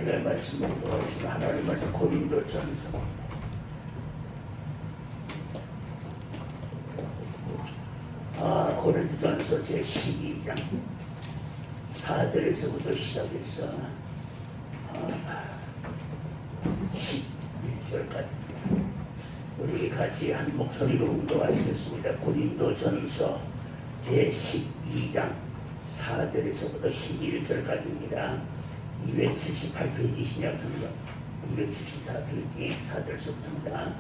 하나님의 말씀을 보시면 하나님의 말씀 고린도전서 12장 4절에서부터 시작해서 11절까지 우리 같이 한 목소리로 운동하시겠습니다. 고린도전서 제12장 4절에서부터 11절까지입니다. 278페이지 신약성경 274페이지 4절서부터입니다.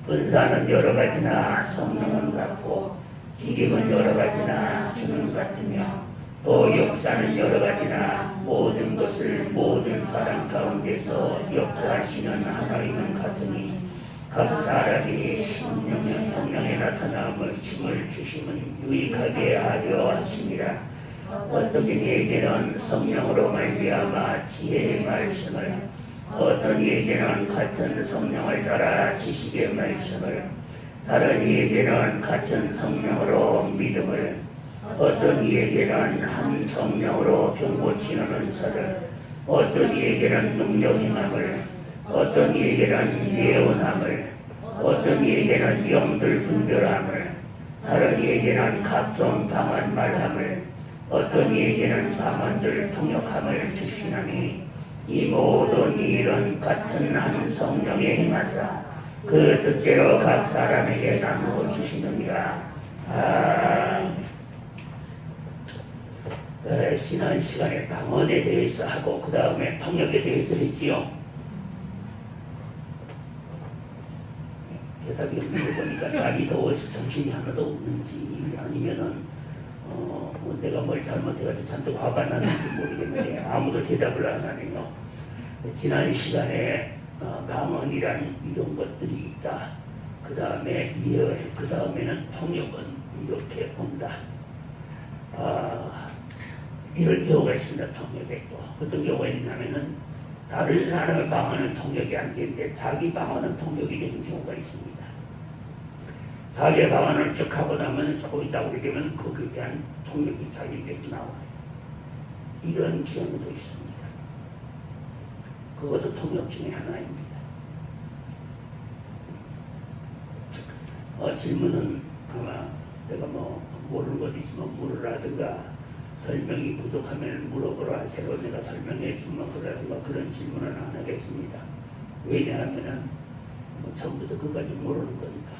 은사는 여러 가지나 성령은 같고 지림은 여러 가지나 주는 같으며 또 역사는 여러 가지나 모든 것을 모든 사람 가운데서 역사하시는 하나님은 같으니 각 사람이 성령에 나타남을 힘을 주심은 유익하게 하려 하심이라. 어떤 이에게는 성령으로 말미암아 지혜의 말씀을, 어떤 이에게는 같은 성령을 따라 지식의 말씀을, 다른 이에게는 같은 성령으로 믿음을, 어떤 이에게는 한 성령으로 병 고치는 은사를, 어떤 이에게는 능력 행함을, 어떤 이에게는 예언함을, 어떤 이에게는 영들 분별함을, 다른 이에게는 각종 방언 말함을, 어떤 이에게는 방언들 통역함을 주시나니 이 모든 일은 같은 한 성령의 행하사 그 뜻대로 각 사람에게 나누어 주시느니라. 지난 시간에 방언에 대해서 하고 그 다음에 통역에 대해서 했지요. 대답이 없는 거 보니까 날이 더워서 정신이 하나도 없는지 아니면은 내가 뭘 잘못해가지고 잔뜩 화가 나는지 모르겠는데 아무도 대답을 안 하네요. 지난 시간에 방언이란 이런 것들이 있다. 그 다음에 예언, 그 다음에는 통역은 이렇게 온다. 이런 경우가 있습니다. 통역에 또 어떤 경우가 있냐면은 다른 사람의 방언은 통역이 안 되는데 자기 방언은 통역이 되는 경우가 있습니다. 자기의 방언을 쭉 하고 나면 조금 있다 보게 되면 거기에 대한 통역이 자기에게서 나와요. 이런 경우도 있습니다. 그것도 통역 중에 하나입니다. 질문은 아마 내가 모르는 것 있으면 물으라든가 설명이 부족하면 물어보라, 새로 내가 설명해 주면 그러라든가 그런 질문은 안 하겠습니다. 왜냐하면 처음부터 끝까지 모르는 거니까.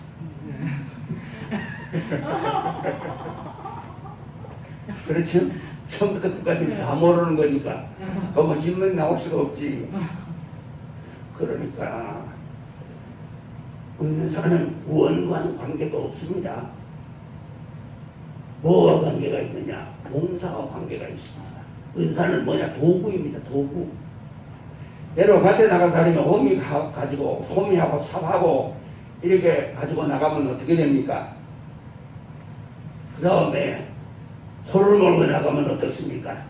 그렇죠? 처음부터 끝까지 다 모르는 거니까 그럼 질문이 나올 수가 없지. 그러니까 은사는 구원과는 관계가 없습니다. 뭐와 관계가 있느냐? 봉사와 관계가 있습니다. 은사는 뭐냐? 도구입니다. 도구. 예로 밭에 나갈 사람이 호미 가지고 호미하고 삽하고 이렇게 가지고 나가면 어떻게 됩니까? 그 다음에 소를 몰고 나가면 어떻습니까?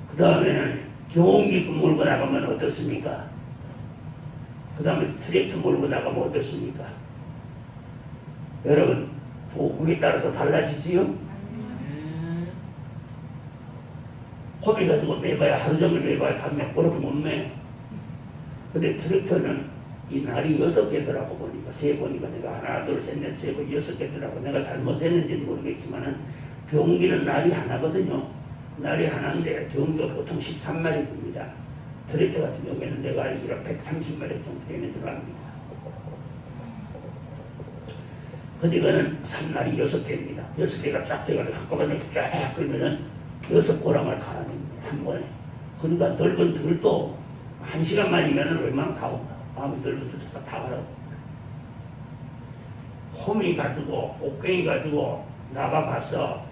그 다음에는 경운기 몰고 나가면 어떻습니까? 그 다음에 트랙터 몰고 나가면 어떻습니까? 여러분 도구에 따라서 달라지지요? 호미 가지고 매봐야 하루 종일 매봐야 밤에 꼬르고 못 매. 근데 트랙터는 이 날이 6개더라고 보니까 세 보니까 내가 하나 둘 셋 넷 세 번 6개더라고. 내가 잘못했는지는 모르겠지만은 경기는 날이 하나거든요. 날이 하나인데 경기가 보통 13마리 됩니다. 트랙터 같은 경우에는 내가 알기로 130마리 정도 되는 줄 압니다. 근데 이거는 3날이 6개입니다. 6개가 쫙 돼가지고 한꺼번에 쫙 끌면은 6고랑을 갈아냅니다. 한 번에. 그러니까 넓은 들도 1시간만이면은 웬만하면 다 온다. 마음이 넓은 들도 다 갈아. 호미 가지고 옥갱이 가지고 나가봐서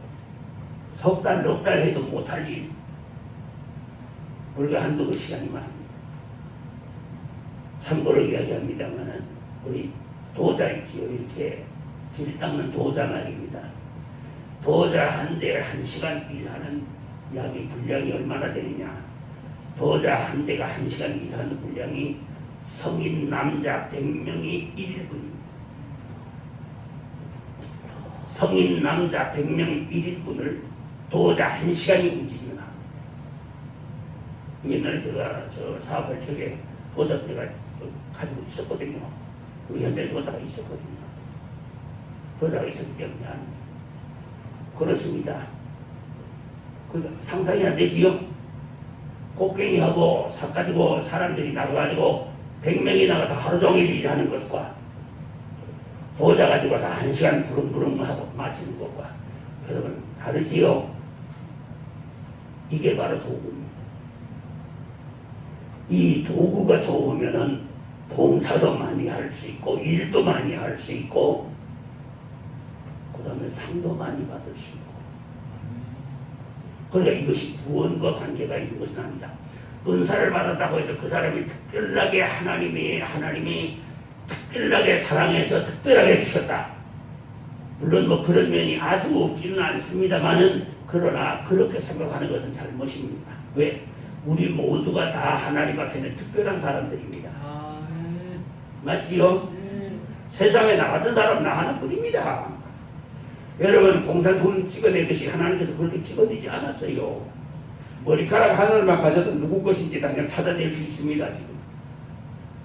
석 달, 넉 달 해도 못할 일. 우리가 한두 시간이면 합니다. 참고로 이야기합니다만은 우리 도자 있지요. 이렇게 길 닦는 도자 말입니다. 도자 한 대 1시간 일하는 양의 분량이 얼마나 되느냐. 도자 한 대가 1시간 일하는 분량이 성인 남자 100명이 1일분입니다. 성인 남자 100명 1일분을 도자 1시간이 움직이나 옛날에 제가 저 사업할 적에 도자 내가 가지고 있었거든요. 우리 현장에 도자가 있었거든요. 도자가 있었기 때문에 그렇습니다. 그 상상이 안 되지요? 곡괭이하고 사 가지고 사람들이 나가가지고 100명이 나가서 하루 종일 일하는 것과 도자 가지고서 1시간 부릉부릉 하고 마치는 것과 여러분 다르지요? 이게 바로 도구입니다. 이 도구가 좋으면은 봉사도 많이 할 수 있고 일도 많이 할 수 있고 그 다음에 상도 많이 받을 수 있고 그러니까 이것이 구원과 관계가 있는 것은 아니다. 은사를 받았다고 해서 그 사람이 특별하게 하나님이 특별하게 사랑해서 특별하게 주셨다. 물론 뭐 그런 면이 아주 없지는 않습니다만은 그러나 그렇게 생각하는 것은 잘못입니다. 왜? 우리 모두가 다 하나님 앞에는 특별한 사람들입니다. 맞지요? 세상에 나 같은 사람 나 하나뿐입니다. 여러분 공산품 찍어내듯이 하나님께서 그렇게 찍어내지 않았어요. 머리카락 하나만 가져도 누구 것인지 당장 찾아낼 수 있습니다. 지금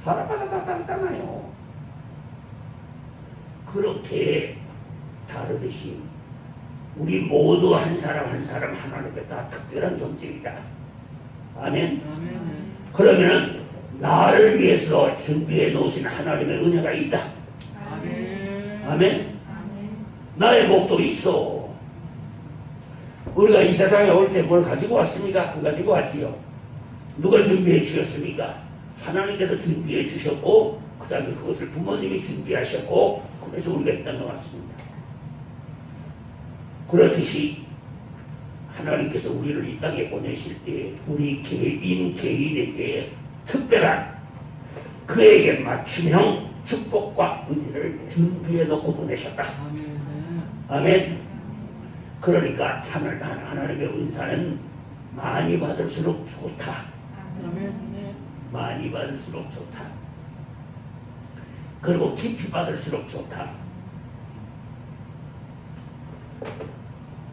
사람마다 다 다르잖아요. 그렇게 다르듯이 우리 모두 한 사람 한 사람 하나님께 다 특별한 존재이다. 아멘. 그러면은 나를 위해서 준비해 놓으신 하나님의 은혜가 있다. 아멘. 나의 목도 있어. 우리가 이 세상에 올 때 뭘 가지고 왔습니까? 안 가지고 왔지요. 누가 준비해 주셨습니까? 하나님께서 준비해 주셨고 그 다음에 그것을 부모님이 준비하셨고 그래서 우리가 이 땅에 왔습니다. 그렇듯이 하나님께서 우리를 이 땅에 보내실 때 우리 개인에게 특별한 그에게 맞춤형 축복과 은혜를 준비해 놓고 보내셨다. 아멘. 그러니까 하나님의 은사는 많이 받을수록 좋다. 많이 받을수록 좋다. 그리고 깊이 받을수록 좋다.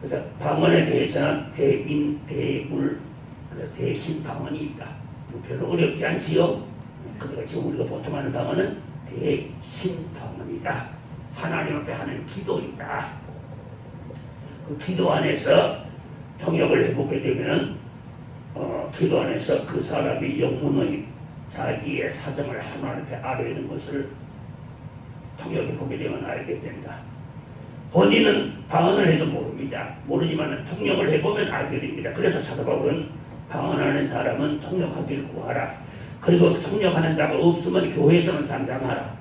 그래서 방언에 대해서는 대인, 대물, 대신 방언이 있다. 별로 어렵지 않지요? 그러니까 지금 우리가 보통 하는 방언은 대신 방언이다. 하나님 앞에 하는 기도이다. 그 기도 안에서 통역을 해보게 되면은 기도 안에서 그 사람이 영혼의 자기의 사정을 하나님 앞에 아뢰는 것을 통역해 보게 되면 알게 된다. 본인은 방언을 해도 모릅니다. 모르지만 통역을 해보면 알게 됩니다. 그래서 사도 바울은 방언하는 사람은 통역하기를 구하라. 그리고 통역하는 자가 없으면 교회에서는 잠잠하라.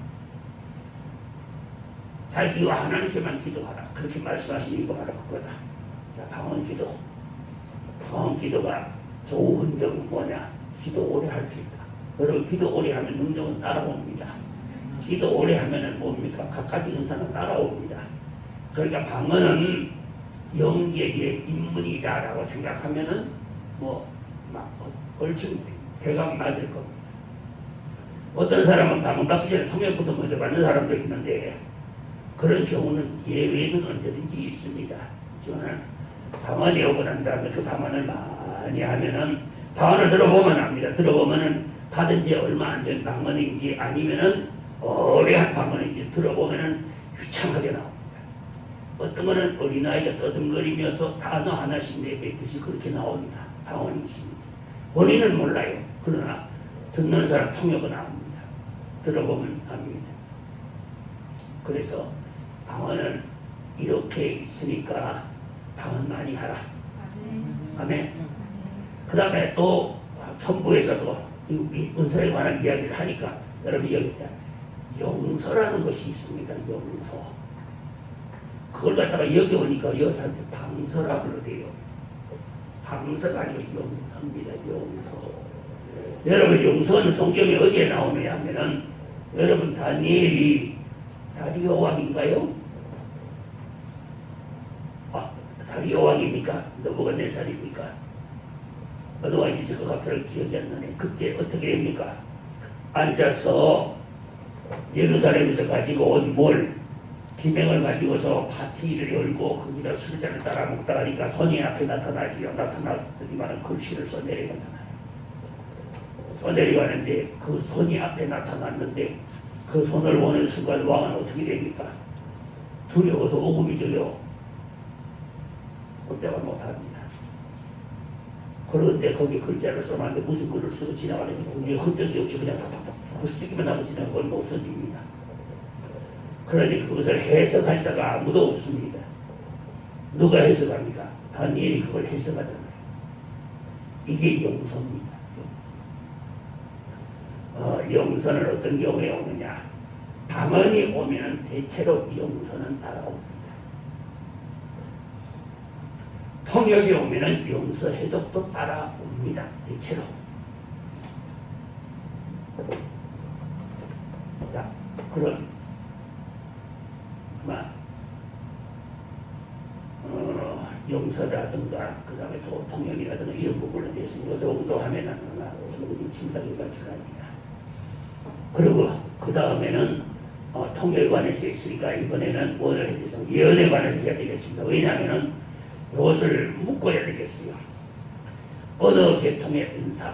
자기와 하나님께만 기도하라. 그렇게 말씀하신 이유가 바로 그거다. 자, 방언 기도. 방언 기도가 좋은 점은 뭐냐? 기도 오래 할 수 있다. 여러분 기도 오래 하면 능력은 따라옵니다. 기도 오래 하면은 뭡니까? 갖가지 은사는 따라옵니다. 그러니까 방언은 영계의 인문이다라고 생각하면은 막 얼추 대강 맞을 겁니다. 어떤 사람은 방언 받기 전에 통역부터 먼저 받는 사람도 있는데 그런 경우는 예외는 언제든지 있습니다. 그렇지만 방언이 오고 난 다음에 그 방언을 많이 하면은 방언을 들어보면 압니다. 들어보면은 받은 지 얼마 안 된 방언인지 아니면은 오래한 방언인지 들어보면은 유창하게 나옵니다. 어떤 거는 어린아이가 떠듬거리면서 단어 하나씩 내뱉듯이 그렇게 나옵니다. 방언이 있습니다. 본인은 몰라요. 그러나 듣는 사람 통역은 압니다. 들어보면 압니다. 그래서 방언은 이렇게 있으니까 방언 많이 하라. 아멘. 그 다음에 또 천부에서도 이 은사에 관한 이야기를 하니까 여러분 여기 용서라는 것이 있습니다. 용서. 그걸 갖다가 여기 오니까 여사한테 방서라 그러대요. 방서가 아니고 용서입니다. 용서. 여러분 용서는 성경에 어디에 나오느냐 하면은 여러분 다니엘이 다리오 왕인가요? 다리오 왕입니까? 느부갓네살입니까? 어느 왕인지 제가 갑자기 기억이 안 나네. 그때 어떻게 됩니까? 앉아서 예루살렘에서 가지고 온 기명을 가지고서 파티를 열고 거기다 술잔을 따라 먹다 가니까 손이 앞에 나타나지요. 나타났더니만 글씨를 써내려가잖아요. 내려가는데 그 손이 앞에 나타났는데 그 손을 보는 순간 왕은 어떻게 됩니까? 두려워서 오금이 저려 꼼짝을 못합니다. 그런데 거기 글자를 써놨는데 무슨 글을 쓰고 지나가는지 이게 흔적이 없이 그냥 탁탁탁 쓰기만 하고 지나가면 없어집니다. 그러니 그것을 해석할 자가 아무도 없습니다. 누가 해석합니까? 다니엘이 그걸 해석하잖아요. 이게 영서입니다. 영서는 어떤 경우에 오느냐? 방언이 오면 대체로 영서는 따라옵니다. 통역이 오면 영서 해독도 따라옵니다. 대체로. 자, 그럼 영서라든가 그 다음에 또 통역이라든가 이런 부분에 대해서 이 정도 하면은 충분히 짐작이 가능합니다. 그리고 그 다음에는 통역에 관해서 있으니까 이번에는 뭐를 해야 되겠습니까? 예언에 관해서 해야 되겠습니다. 왜냐하면은 이것을 묶어야 되겠어요. 언어 계통의 은사,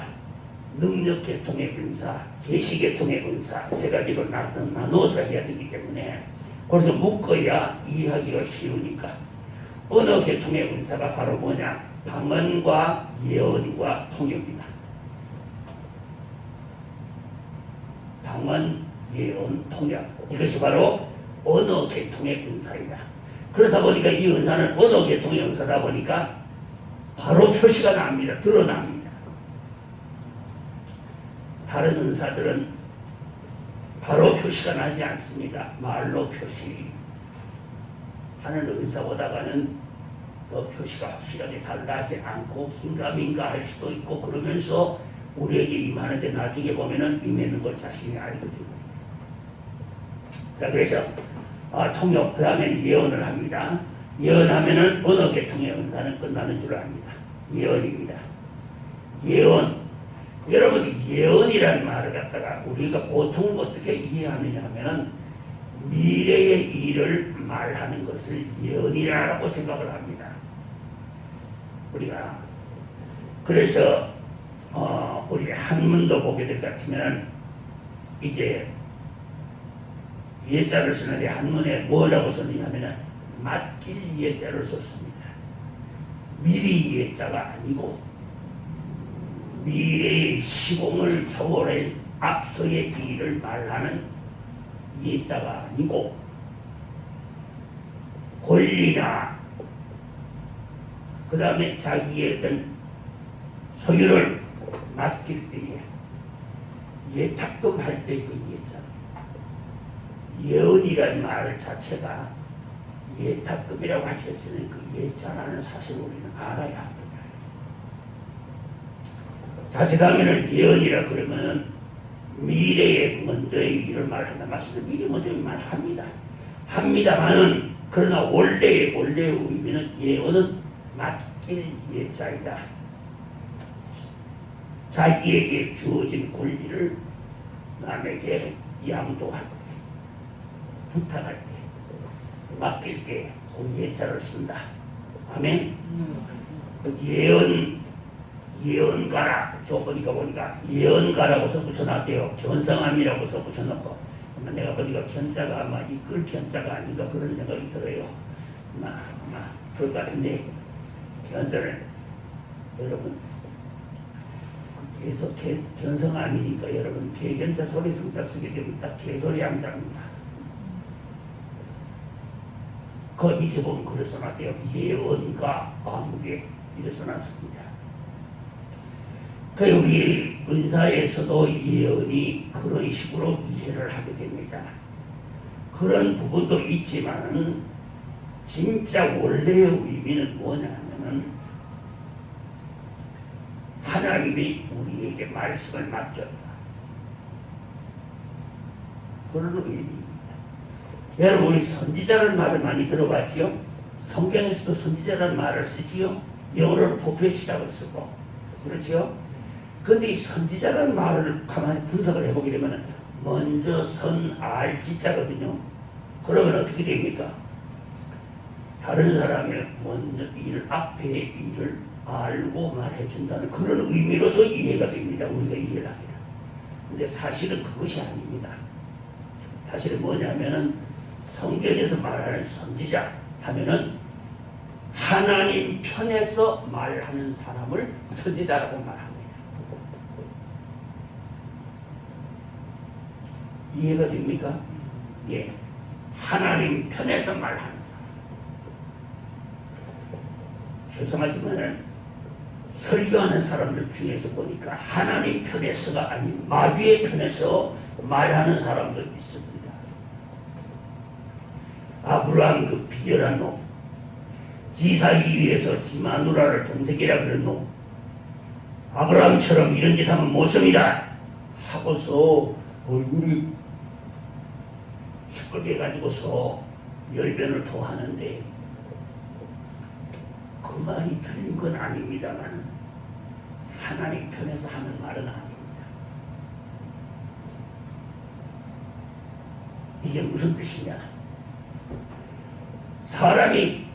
능력 계통의 은사, 계시 계통의 은사 세 가지로 나눠서 해야 되기 때문에 그래서 묶어야 이해하기가 쉬우니까 언어 계통의 은사가 바로 뭐냐? 방언과 예언과 통역이다. 방언, 예언, 통역 이것이 바로 언어 계통의 은사이다. 그러다 보니까 이 은사는 언어 계통의 은사다 보니까 바로 표시가 납니다. 드러납니다. 다른 은사들은 바로 표시가 나지 않습니다. 말로 표시하는 은사보다는 더 표시가 확실하게 잘 나지 않고 긴가민가 할 수도 있고 그러면서 우리에게 임하는데 나중에 보면은 임하는 걸 자신이 알게 됩니다. 자, 그래서 통역 그 다음에 예언을 합니다. 예언하면은 언어 계통의 은사는 끝나는 줄 압니다. 예언입니다. 예언. 여러분 예언이라는 말을 갖다가 우리가 보통 어떻게 이해하느냐 하면은 미래의 일을 말하는 것을 예언이라고 생각을 합니다. 우리가 그래서 우리 한문도 보게 될 것 같으면 이제 예자를 쓰는데 한문에 뭐라고 썼느냐면은 맡길 예자를 썼습니다. 미리 예자가 아니고 미래의 시공을 초월해 앞서의 일을 말하는 예자가 아니고 권리나 그 다음에 자기의 어떤 소유를 맡길 때에 예탁금 할 때 그 예자 예언이라는 말 자체가 예탁금이라고 하셨으니 그 예자라는 사실을 우리는 알아야 합니다. 자, 그 다음에는 예언이라 그러면 미래에 먼저의 일을 말한다. 맞습니다. 미래 먼저의 말을 합니다. 합니다만은 그러나 원래의 의미는 예언은 맡길 예자이다. 자기에게 주어진 권리를 남에게 양도할 때, 부탁할 때, 맡길 때 그 예자를 쓴다. 아멘. 예언가라. 저 보니까 예언가라고 써 붙여놨대요. 견성함이라고 써 붙여놓고 내가 보니까 견자가 아마 이끌 견자가 아닌가 그런 생각이 들어요. 아마 그럴 것 같은데 견자는 여러분 계속 견성함이니까 여러분 개견자 소리 성자 쓰게 되면 딱 개소리 함자입니다. 그 밑에 보면 그래 써놨대요. 예언가 아무개 이래 써놨습니다. 그 우리 은사에서도 예언이 그런 식으로 이해를 하게 됩니다. 그런 부분도 있지만은 진짜 원래의 의미는 뭐냐면은 하나님이 우리에게 말씀을 맡겼다. 그런 의미입니다. 여러분 우리 선지자라는 말을 많이 들어봤지요? 성경에서도 선지자라는 말을 쓰지요? 영어로는 프로페시라고 쓰고 그렇지요? 근데 이 선지자라는 말을 가만히 분석을 해보게 되면 먼저 알지자거든요. 그러면 어떻게 됩니까? 다른 사람이 먼저 앞에 일을 알고 말해준다는 그런 의미로서 이해가 됩니다. 우리가 이해를 하기는. 근데 사실은 그것이 아닙니다. 사실은 뭐냐면은 성경에서 말하는 선지자 하면은 하나님 편에서 말하는 사람을 선지자라고 말합니다. 이해가 됩니까? 예. 하나님 편에서 말하는 사람. 죄송하지만 설교하는 사람들 중에서 보니까 하나님 편에서가 아닌 마귀의 편에서 말하는 사람들이 있습니다. 아브라함 그 비열한 놈, 지 살기 위해서 지 마누라를 동생이라 그런 놈, 아브라함처럼 이런 짓 하면 모성이다 하고서 얼굴이 시뻘게 해가지고서 열변을 토하는데 그 말이 틀린 건 아닙니다만 하나님 편에서 하는 말은 아닙니다. 이게 무슨 뜻이냐? 사람이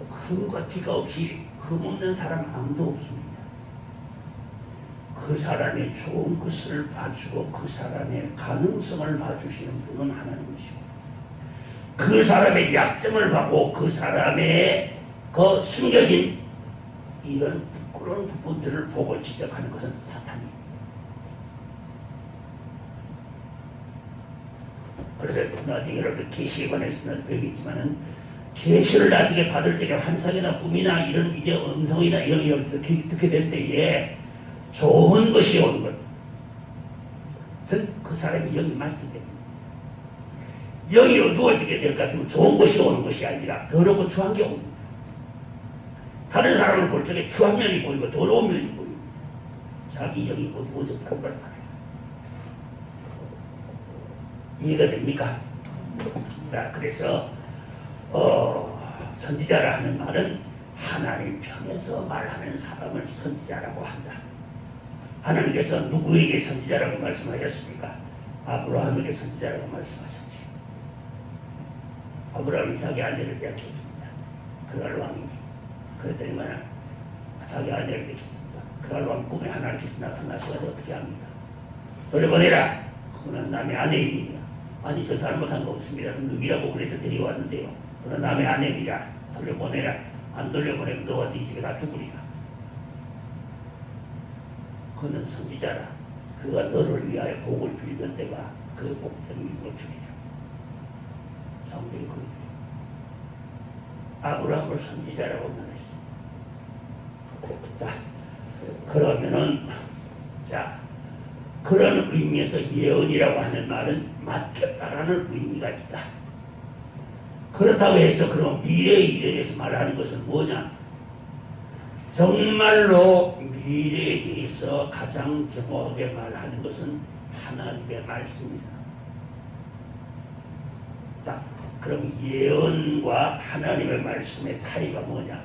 흠과 티가 없이 흠없는 사람 아무도 없습니다. 그 사람의 좋은 것을 봐주고 그 사람의 가능성을 봐주시는 분은 하나님이시고 그 사람의 약점을 보고 그 사람의 그 숨겨진 이런 부끄러운 부분들을 보고 지적하는 것은 사탄입니다. 그래서 나중에 여러분 계시에 관해서는 배우겠지만은 계시를 나중에 받을 적에 환상이나 꿈이나 이런 이제 음성이나 이런 걸 듣게 될 때에 좋은 것이 오는 것. 그 사람이 영이 맑게 됩니다. 영이 어두워지게 될 것 같으면 좋은 것이 오는 것이 아니라 더럽고 추한 게 옵니다. 다른 사람을 볼 적에 추한 면이 보이고 더러운 면이 보입니다. 자기 영이 어두워졌다는 걸 말해요. 이해가 됩니까? 자, 그래서 선지자라 하는 말은 하나님 편에서 말하는 사람을 선지자라고 한다. 하나님께서 누구에게 선지자라고 말씀하셨습니까? 아브라함에게 선지자라고 말씀하셨지. 아브라함이 자기 아내를 빼앗겼습니다. 그갈 왕이. 그랬더니 말은 자기 아내를 뺏겼습니다. 그갈 왕 꿈에 하나님께서 나타나셔서 어떻게 합니까? 돌려보내라. 그거는 남의 아내입니다. 아니 저 잘못한 거 없습니다. 누기라고 그래서 데려왔는데요. 그건 남의 아내입니다. 돌려보내라. 안 돌려보내면 너와 네 집에 다 죽으리라. 그는 선지자라. 그가 너를 위하여 복을 빌던 데가 그 복대로 이루어지리라. 성경이 그러죠. 아브라함을 선지자라고 말했어. 자, 그러면은 자 그런 의미에서 예언이라고 하는 말은 맡겼다라는 의미가 있다. 그렇다고 해서 그럼 미래의 일에 대해서 말하는 것은 뭐냐? 정말로 미래에 대해서 가장 정확하게 말하는 것은 하나님의 말씀이다. 자, 그럼 예언과 하나님의 말씀의 차이가 뭐냐?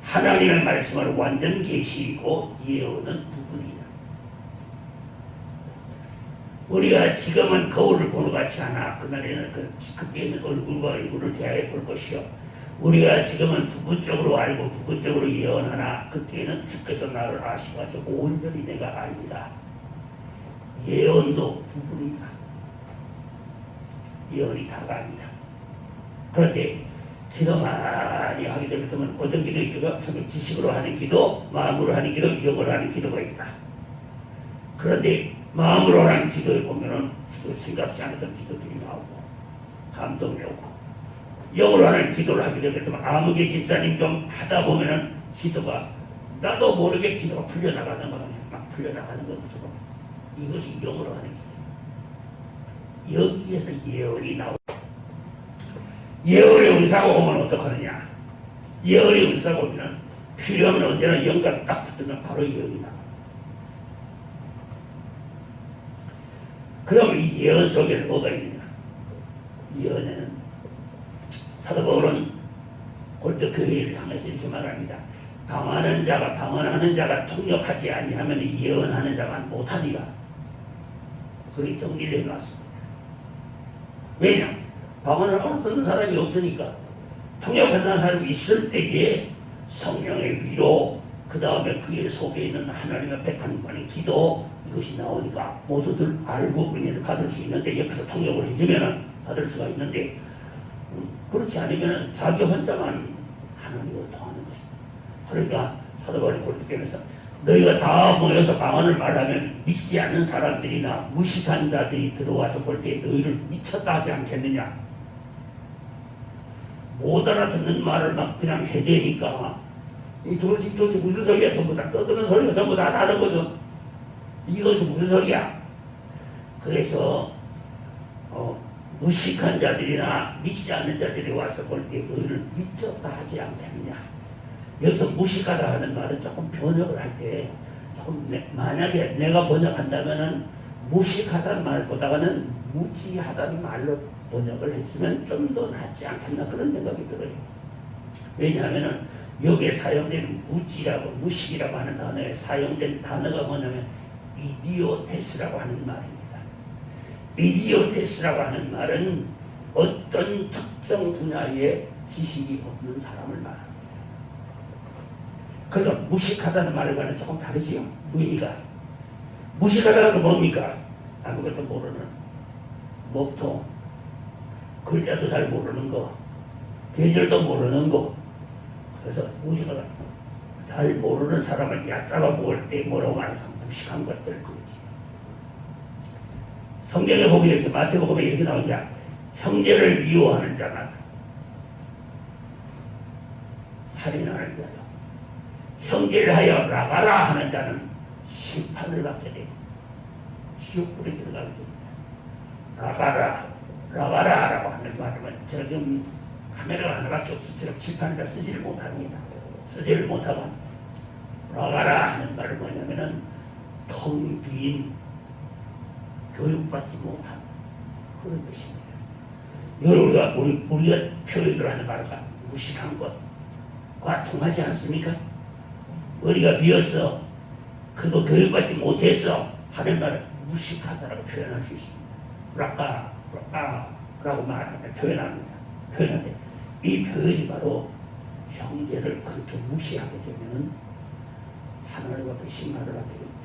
하나님의 말씀은 완전 계시이고 예언은 부분이다. 우리가 지금은 거울을 보는 것 같지 않아. 그날에는 그때는 얼굴과 얼굴을 대하여 볼 것이요. 우리가 지금은 부분적으로 알고 부분적으로 예언하나 그때는 주께서 나를 아시가지고 온전히 내가 알리라. 예언도 부분이다. 예언이 다가 아니다. 그런데 기도 많이 하게 되면 어떤 기도 있죠? 처음에 지식으로 하는 기도, 마음으로 하는 기도, 영으로 하는 기도가 있다. 그런데 마음으로 하는 기도에 보면은 기도 생각지 않았던 기도들이 나오고 감동이 오고 영으로 하는 기도를 하게 되면 아무개 집사님 좀 하다 보면은 기도가 나도 모르게 기도가 풀려나가는 거야. 막 풀려나가는 거죠. 이것이 영으로 하는 기도. 여기에서 예언이 나오고 예언의 은사가 오면 어떡하느냐? 예언의 은사가 오면 필요하면 언제나 영감 딱 붙으면 바로 예언이 나와. 그럼 이 예언 속에는 뭐가 있느냐? 예언에는 사도 바울은 골도 교회를 향해서 이렇게 말합니다. 방언하는 자가 통역하지 아니하면 예언하는 자가 못하니라. 그렇게 정리를 해놨습니다. 왜냐? 방언을 알아듣는 사람이 없으니까 통역하는 사람이 있을 때에 성령의 위로 그 다음에 그 속에 있는 하나님의 백한만의 기도 이것이 나오니까 모두들 알고 은혜를 받을 수 있는데 옆에서 통역을 해주면 받을 수가 있는데 그렇지 않으면 자기 혼자만 하나님으로 통하는 것이다. 그러니까 사도 바울이 고린도전에서 너희가 다 모여서 방언을 말하면 믿지 않는 사람들이나 무식한 자들이 들어와서 볼 때 너희를 미쳤다 하지 않겠느냐. 못 알아듣는 말을 막 그냥 해대니까 이 도대체 무슨 소리야. 전부 다 떠드는 소리가 전부 다 다르거든. 이것이 무슨 소리야. 그래서 무식한 자들이나 믿지 않는 자들이 와서 볼 때 너희를 미쳤다 하지 않겠느냐. 여기서 무식하다 하는 말은 조금 번역을 할 때 조금 만약에 내가 번역한다면은 무식하다는 말보다는 무지하다는 말로 번역을 했으면 좀 더 낫지 않겠나 그런 생각이 들어요. 왜냐하면은 여기에 사용된 무지라고 무식이라고 하는 단어에 사용된 단어가 뭐냐면 이디오테스라고 하는 말입니다. 이디오테스라고 하는 말은 어떤 특정 분야에 지식이 없는 사람을 말합니다. 그러니까 무식하다는 말과는 조금 다르지요. 의미가. 무식하다는 건 뭡니까? 아무것도 모르는 목통, 글자도 잘 모르는 거, 계절도 모르는 거. 그래서 무식하다. 잘 모르는 사람을 얕잡아 볼 때 뭐라고 하는가? 무식한 것들 그거지. 성경에 보면 이렇게 마태복음에 이렇게 나오냐? 형제를 미워하는 자가 살인하는 자요. 형제를 하여 나가라 하는 자는 심판을 받게 되고 지옥불에 들어가게 됩니다. 나가라 라고 하는 말은 제가 지금 카메라가 하나밖에 없어서 제가 칠판에다 쓰지를 못합니다. 쓰지를 못하고 나가라 하는 말은 뭐냐면은 텅 빈 교육받지 못한 그런 뜻입니다. 여러분 우리가 표현을 하는 말과 무식한 것과 통하지 않습니까? 머리가 비었어. 그거 교육받지 못했어. 하는 말은 무식하다라고 표현할 수 있습니다. 라고 말하면 표현합니다. 표현하는데 이 표현이 바로 형제를 그렇게 무시하게 되면 하나님 앞에 심판을 하게 됩니다.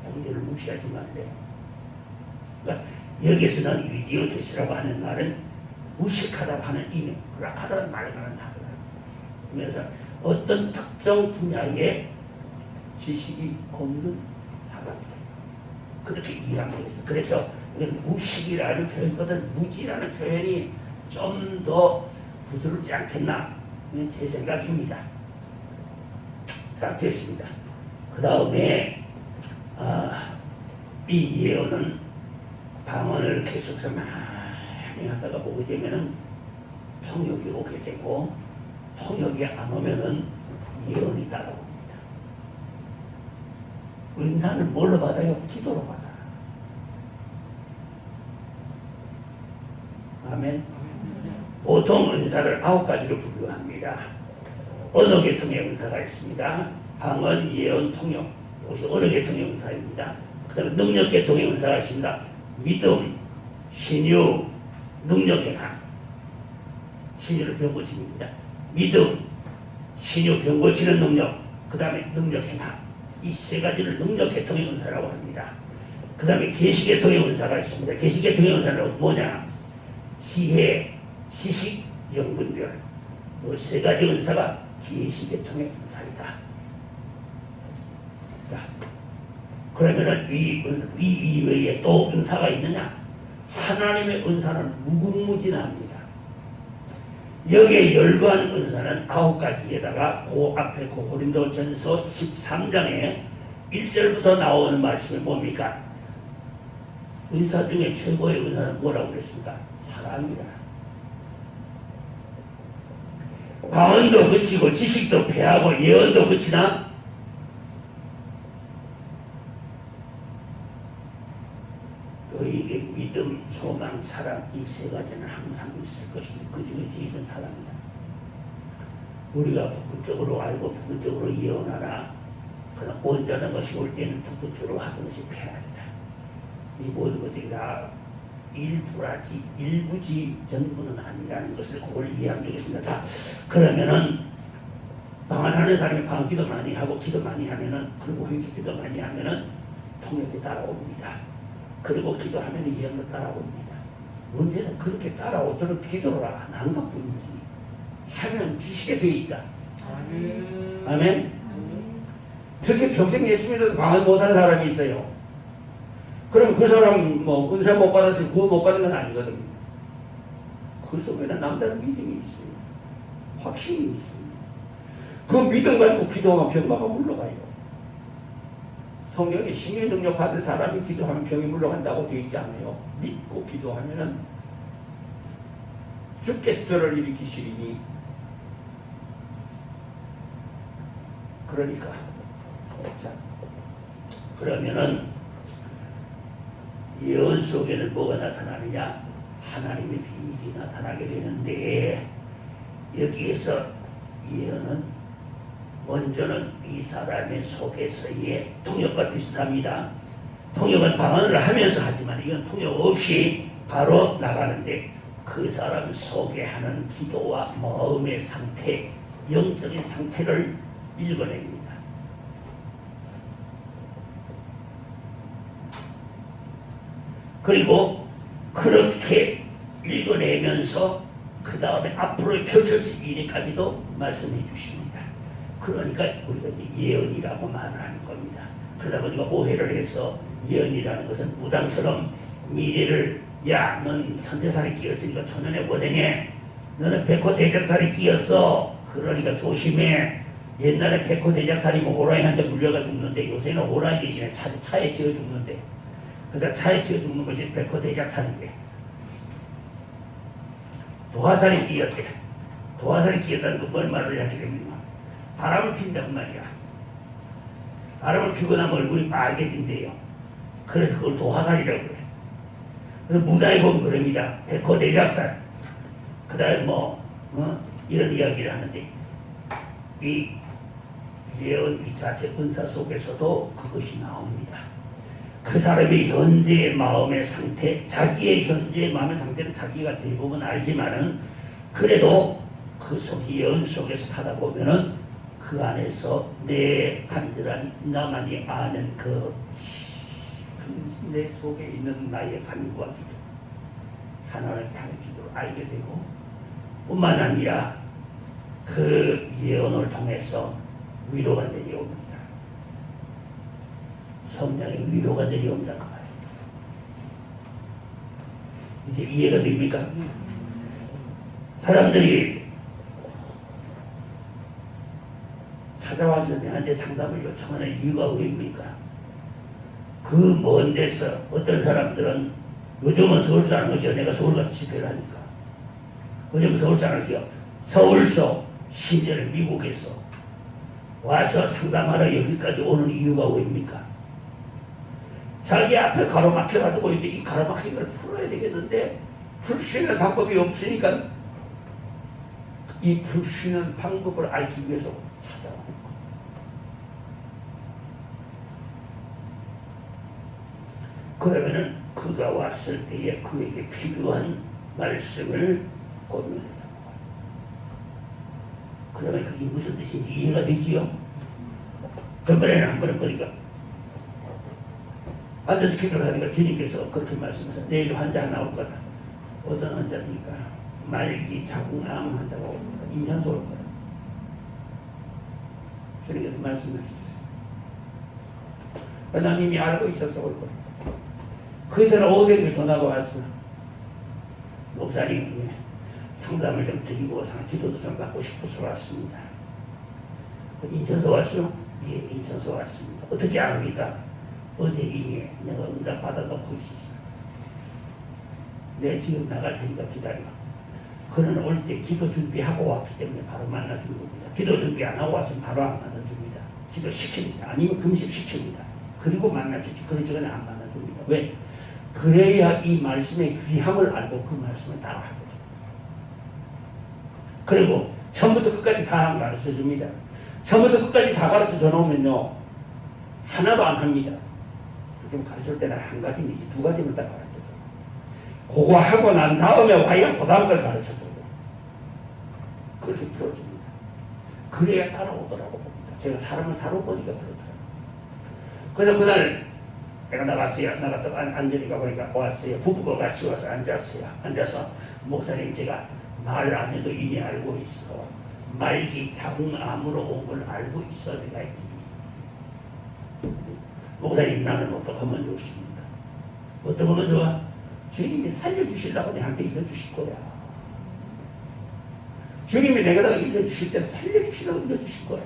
형제를 무시하지 말래. 그러니까 여기에서는 이디오테스라고 하는 말은 무식하다고 하는 의미, 락하다는 말과는 다르다. 그래서 어떤 특정 분야에 지식이 없는 사람들 그렇게 이해하면 되겠어요. 그래서 무식이라는 표현보다는 무지라는 표현이 좀 더 부드럽지 않겠나 제 생각입니다. 자, 됐습니다. 그 다음에 이 예언은 방언을 계속해서 많이 하다가 보게 되면은 통역이 오게 되고 통역이 안 오면은 예언이 따라옵니다. 은사는 뭘로 받아요? 기도로 받아. 아멘. 보통 은사를 9가지로 분류합니다. 언어 계통의 은사가 있습니다. 방언, 예언, 통역. 이것이 언어 계통의 은사입니다. 그 다음에 능력 계통의 은사가 있습니다. 믿음, 신유, 능력 행함. 신유를 병 고칩니다. 믿음, 신유, 병 고치는 능력, 그 다음에 능력 행함. 이 세 가지를 능력 계통의 은사라고 합니다. 그 다음에 계시 계통의 은사가 있습니다. 계시 계통의 은사는 뭐냐? 지혜, 지식, 영분별. 이 세 가지 은사가 계시 계통의 은사이다. 자, 그러면은 이 이외에 또 은사가 있느냐? 하나님의 은사는 무궁무진합니다. 여기에 열거한 은사는 9가지에다가 그 앞에 고린도전서 13장에 1절부터 나오는 말씀이 뭡니까? 은사 중에 최고의 은사는 뭐라고 그랬습니까? 사랑이라. 방언도 그치고 지식도 패하고 예언도 그치나 너희에게 믿음, 소망, 사랑 이 세 가지는 항상 있을 것인데 그 중에 제일은 사랑이다. 우리가 부분적으로 알고 부분적으로 예언하나 그러나 온전한 것이 올 때는 부분적으로 하는 것이 패하리다. 이 모든 것들이 다 일부라지 일부지 전부는 아니라는 것을 그걸 이해하면 되겠습니다. 자, 그러면은 방언하는 사람이 방언기도 많이 하고 기도 많이 하면은, 그리고 회개기도 많이 하면은 통역이 따라옵니다. 그리고 기도하면 예언도 따라옵니다. 문제는 그렇게 따라오도록 기도를 안 한 것뿐이지. 하면 지시게 돼 있다. 아멘. 특히 평생 예수 믿어도 방언 못하는 사람이 있어요. 그럼 그 사람 뭐 은사 못 받아서 구원 못 받는 건 아니거든요. 그 속에는 남다른 믿음이 있어요. 확신이 있어요. 그 믿음 가지고 기도하면 병마가 물러가요. 성경에 신의 능력 받은 사람이 기도하면 병이 물러간다고 되어 있지 않아요. 믿고 기도하면은 주께서 저를 일으키시리니. 그러니까 자, 그러면은 예언 속에는 뭐가 나타나느냐? 하나님의 비밀이 나타나게 되는데, 여기에서 예언은 먼저는 이 사람의 속에서의 통역과 비슷합니다. 통역은 방언을 하면서 하지만 이건 통역 없이 바로 나가는데, 그 사람 속에 하는 기도와 마음의 상태, 영적인 상태를 읽어냅니다. 그리고 그렇게 읽어내면서 그 다음에 앞으로 펼쳐질 일에까지도 말씀해 주십니다. 그러니까 우리가 이제 예언이라고 말을 하는 겁니다. 그러다 보니까 오해를 해서 예언이라는 것은 무당처럼 미래를, 야, 넌 천태살이 끼었으니까 초년에 고생해. 너는 백호대장살이 끼었어. 그러니까 조심해. 옛날에 백호대장살이면 호랑이한테 물려가 죽는데 요새는 호랑이 대신에 차에 치여 죽는데, 그래서 차에 치여 죽는 것이 백호대장살인데, 도화살이 끼었대. 도화살이 끼었다는 건 뭘 말을 하게 됩니까? 바람을 핀다는 말이야. 바람을 피고 나면 얼굴이 빨개진대요. 그래서 그걸 도화살이라고 그래. 그래서 무당에 보면 그럽니다. 백호대장살. 그 다음에 이런 이야기를 하는데, 이 예언 이 자체 은사 속에서도 그것이 나옵니다. 그 사람의 현재의 마음의 상태, 자기의 현재의 마음의 상태는 자기가 대부분 알지만은, 그래도 그 예언 속에서 하다 보면은 그 안에서 내 간절한, 나만이 아는 그 내 속에 있는 나의 간구와 기도, 하나님께 하는 기도를 알게 되고, 뿐만 아니라 그 예언을 통해서 위로가 내려옵니다. 성령의 위로가 내려온다 그 말이에요. 이제 이해가 됩니까? 사람들이 찾아와서 내한테 상담을 요청하는 이유가 왜입니까? 그 먼 데서 어떤 사람들은, 요즘은 서울 사람이죠. 내가 서울 가서 집회를 하니까. 요즘 서울 사람이죠. 서울서, 심지어는 미국에서 와서 상담하러 여기까지 오는 이유가 왜입니까? 자기 앞에 가로막혀가지고 있는데 이 가로막힌 걸 풀어야 되겠는데 풀 수 있는 방법이 없으니까 이 풀 수 있는 방법을 알기 위해서 찾아오는 거예요. 그러면은 그가 왔을 때에 그에게 필요한 말씀을 고민해보는 거예요. 그러면 그게 무슨 뜻인지 이해가 되지요? 전번에는 한 번은 보니까 앉아서 기도를 하니까 주님께서 그렇게 말씀하셔서 내일 환자 하나 올 거다. 어떤 환자입니까? 말기 자궁암 환자가 올 거다. 임산소 올 거다. 주님께서 말씀하셨어요. 난 이미 알고 있었어 올 거다. 그때는 오후에 전화가 왔어. 목사님, 상담을 좀 드리고 기도도 좀 받고 싶어서 왔습니다. 인천서 왔어? 예, 인천서 왔습니다. 어떻게 압니까? 어제 이미 내가 응답 받아놓고 있었어. 내 지금 나갈 테니까 기다려. 그는 올 때 기도 준비하고 왔기 때문에 바로 만나주는 겁니다. 기도 준비 안 하고 왔으면 바로 안 만나줍니다. 기도 시킵니다. 아니면 금식 시킵니다. 그리고 만나주지. 그러기 전에 안 만나줍니다. 왜? 그래야 이 말씀의 귀함을 알고 그 말씀을 따라하거든요. 그리고 처음부터 끝까지 다 가르쳐 줍니다. 처음부터 끝까지 다 가르쳐 줘놓으면요 하나도 안 합니다. 그렇게 가르칠 때는 한 가지는 이제 두 가지를 딱 가르쳐 줘요. 그거 하고 난 다음에 와야 그 다음 걸 가르쳐 줘요. 그렇게 풀어줍니다. 그래야 따라오더라고 봅니다. 제가 사람을 다뤄보니까 그렇더라고요. 그래서 그날 내가 나갔어요. 나갔다가 안전이가 보니까 왔어요. 부부가 같이 와서 앉았어요. 앉아서 목사님 제가 말 안 해도 이미 알고 있어. 말기 자궁암으로 온 걸 알고 있어. 내가 이미. 목사님 나는 어떡하면 좋습니다. 어떻게 하면 좋아? 주님이 살려주시려고 내한테 일러주실 거야. 주님이 내가다가 일러주실 때는 살려주시려고 일러주실 거야.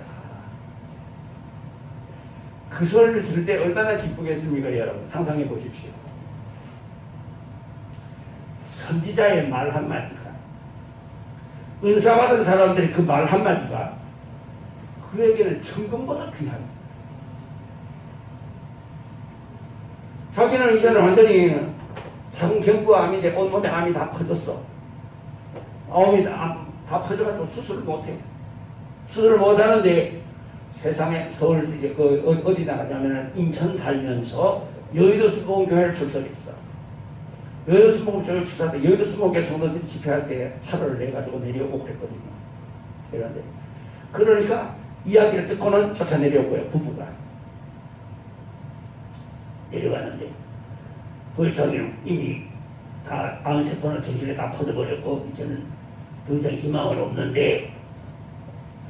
그 소리를 들을 때 얼마나 기쁘겠습니까, 여러분? 상상해 보십시오. 선지자의 말 한마디가, 은사받은 사람들이 그 말 한마디가 그에게는 천금보다 귀합니다. 자기는 이제는 완전히 자궁경부암인데 온몸에 암이 다 퍼졌어. 암이 다 퍼져가지고 수술을 못해. 수술을 못하는데 세상에 서울 이제 어디 나가냐면은 인천 살면서 여의도 순복음교회를 출석했어. 여의도 순복음교회를 출석할 때 여의도 순복음교회 성도들이 집회할 때 차를 내가지고 내려오고 그랬거든요. 그런데 그러니까 이야기를 듣고는 쫓아 내려오고요. 부부가 내려갔는데 그 저기는 이미 다 암세포는 정신에 다 퍼져버렸고 이제는 더 이상 희망은 없는데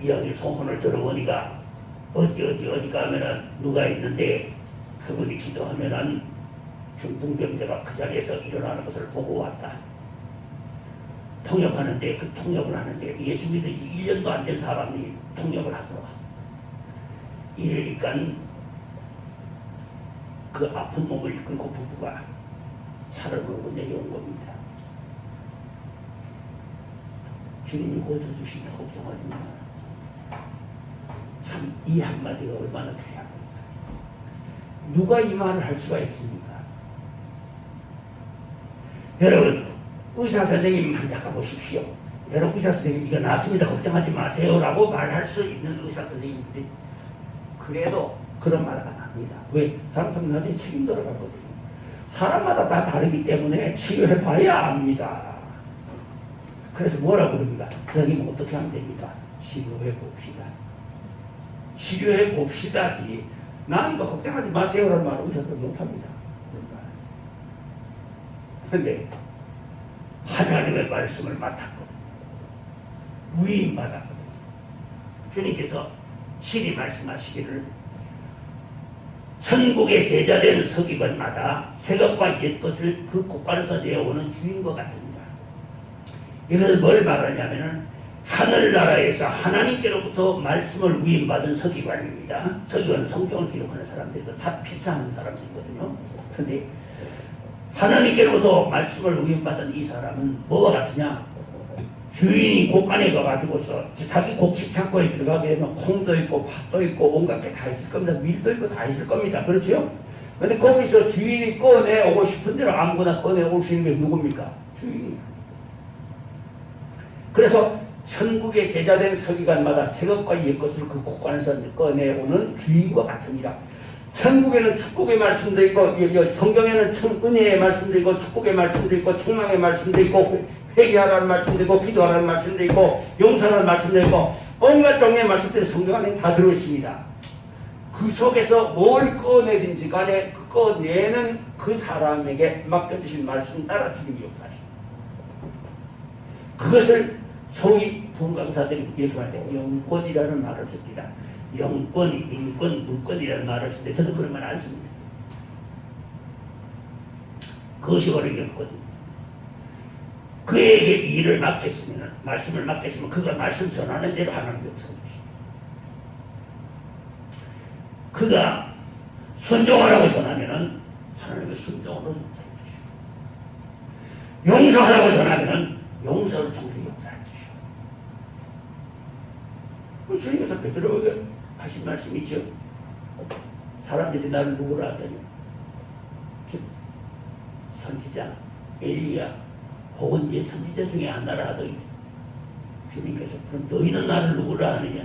이야기를 소문을 들어보니까 어디 가면은 누가 있는데 그분이 기도하면은 중풍병자가 그 자리에서 일어나는 것을 보고 왔다. 통역하는데 그 통역을 하는데 예수 믿은 지 1년도 안 된 사람이 통역을 하더라. 이러니까 그 아픈 몸을 이끌고 부부가 차를 몰고 내려온 겁니다. 주님이 고쳐주신다 걱정하지 마. 참 이 한마디가 얼마나 귀합니까? 누가 이 말을 할 수가 있습니까? 여러분 의사 선생님 한번 가보십시오. 여러분 의사 선생님 이거 낫습니다 걱정하지 마세요 라고 말할 수 있는 의사 선생님들이 그래도 그런 말 안 합니다. 왜? 잘못하면 나중에 책임 돌아가거든요. 사람마다 다 다르기 때문에 치료해 봐야 압니다. 그래서 뭐라고 그럽니까? 선생님 어떻게 하면 됩니까? 치료해 봅시다. 치료해 봅시다지. 나니까 걱정하지 마세요라는 말을 의사들 못합니다. 그런 말. 그런데 하나님의 말씀을 맡았거든요. 위임받았거든요. 주님께서 신이 말씀하시기를 천국의 제자된 서기관마다 새것과 옛것을 그 곳간에서 내어오는 주인과 같습니다. 이것을 뭘 말하냐면은 하늘나라에서 하나님께로부터 말씀을 위임받은 서기관입니다. 서기관은 성경을 기록하는 사람들이고 필사하는 사람들이거든요. 그런데 하나님께로부터 말씀을 위임받은 이 사람은 뭐와 같으냐? 주인이 곳간에 가가지고서 자기 곡식 창고에 들어가게 되면 콩도 있고 팥도 있고 온갖 게 다 있을 겁니다. 밀도 있고 다 있을 겁니다. 그렇죠? 그런데 거기서 주인이 꺼내오고 싶은 대로 아무거나 꺼내올 수 있는 게 누굽니까? 주인이야. 그래서 천국의 제자된 서기관마다 새것과 옛것을 그 곳간에서 꺼내오는 주인과 같으니라. 천국에는 축복의 말씀도 있고 성경에는 은혜의 말씀도 있고 축복의 말씀도 있고 책망의 말씀도 있고 회개하라는 말씀도 있고 기도하라는 말씀도 있고 용서하라는 말씀도 있고 온갖 종류의 말씀들이 성경 안에 다 들어있습니다. 그 속에서 뭘 꺼내든지 간에 그 꺼내는 그 사람에게 맡겨주신 말씀 따라 주님이 역사하십니다. 그것을 소위 분강사들이 이렇게 말해요. 영권이라는 말을 씁니다. 영권, 인권, 물권이라는 말을 쓰는데 저도 그런 말 안 씁니다. 그것이 바로 영권입니다. 그에게 일을 맡겼으면, 말씀을 맡겼으면 그가 말씀 전하는 대로 하나님 역사해 주십니다. 그가 순종하라고 전하면은 하나님의 순종으로 역사해 주십니다. 용서하라고 전하면은 용서를 통해서 역사해 주십니다. 주님께서 베드로에게 하신 말씀이 있죠. 사람들이 나를 누구라 하더니 선지자 엘리야 혹은 옛 선지자 중에 하나라 하더니 주님께서 너희는 나를 누구라 하느냐.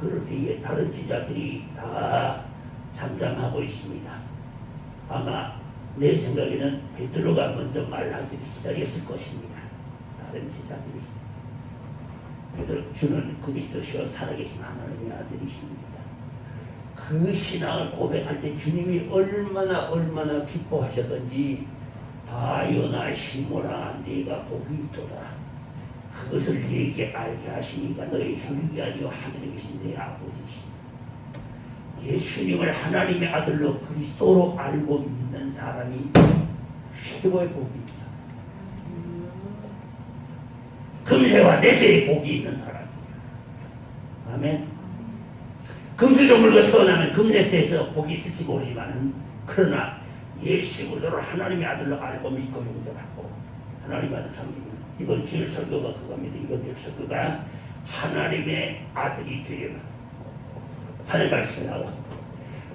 그럴 때에 다른 지자들이 다 잠잠하고 있습니다. 아마 내 생각에는 베드로가 먼저 말하기를 기다렸을 것입니다. 다른 지자들이. 주는 그리스도시여 살아계신 하나님의 아들이십니다. 그 신앙을 고백할 때 주님이 얼마나 기뻐하셨던지 바요나 시모나 네가 복이 있도다. 그것을 네게 알게 하시니까 너의 혈육이 아니요 하늘에 계신 내 아버지시다. 예수님을 하나님의 아들로 그리스도로 알고 믿는 사람이 최고의 복이 있다. 금세와 내세의 복이 있는 사람이야. 아멘. 금수저물고 태어나면 금내세에서 복이 있을지 모르지만은 그러나 예수 그리스도를 하나님의 아들로 알고 믿고 용접하고 하나님의 아들 섬기면 이번 주일 설교가 그겁니다. 이번 주일 설교가 하나님의 아들이 되려면 하나님 말씀이 나와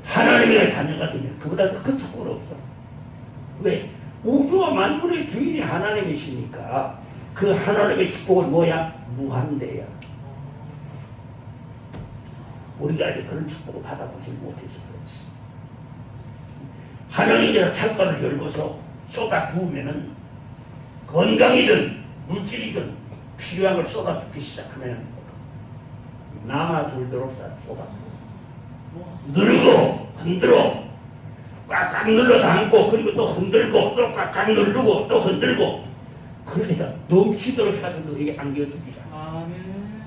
하나님의 자녀가 되면 그보다 더 큰 축복은 없어. 왜? 우주와 만물의 주인이 하나님이시니까 그 하나님의 축복은 뭐야? 무한대야. 우리가 아직 그런 축복을 받아보지 못해서 그렇지. 하나님께서 창가를 열고서 쏟아 부으면은 건강이든 물질이든 필요한 걸 쏟아 붓기 시작하면 남아 돌도록 쏟아 누르고 흔들어 꽉꽉 눌러 담고 그리고 또 흔들고 또 꽉꽉 누르고 또 흔들고 그렇게 다 넘치도록 해가지고 너에게 안겨주기라. 아멘.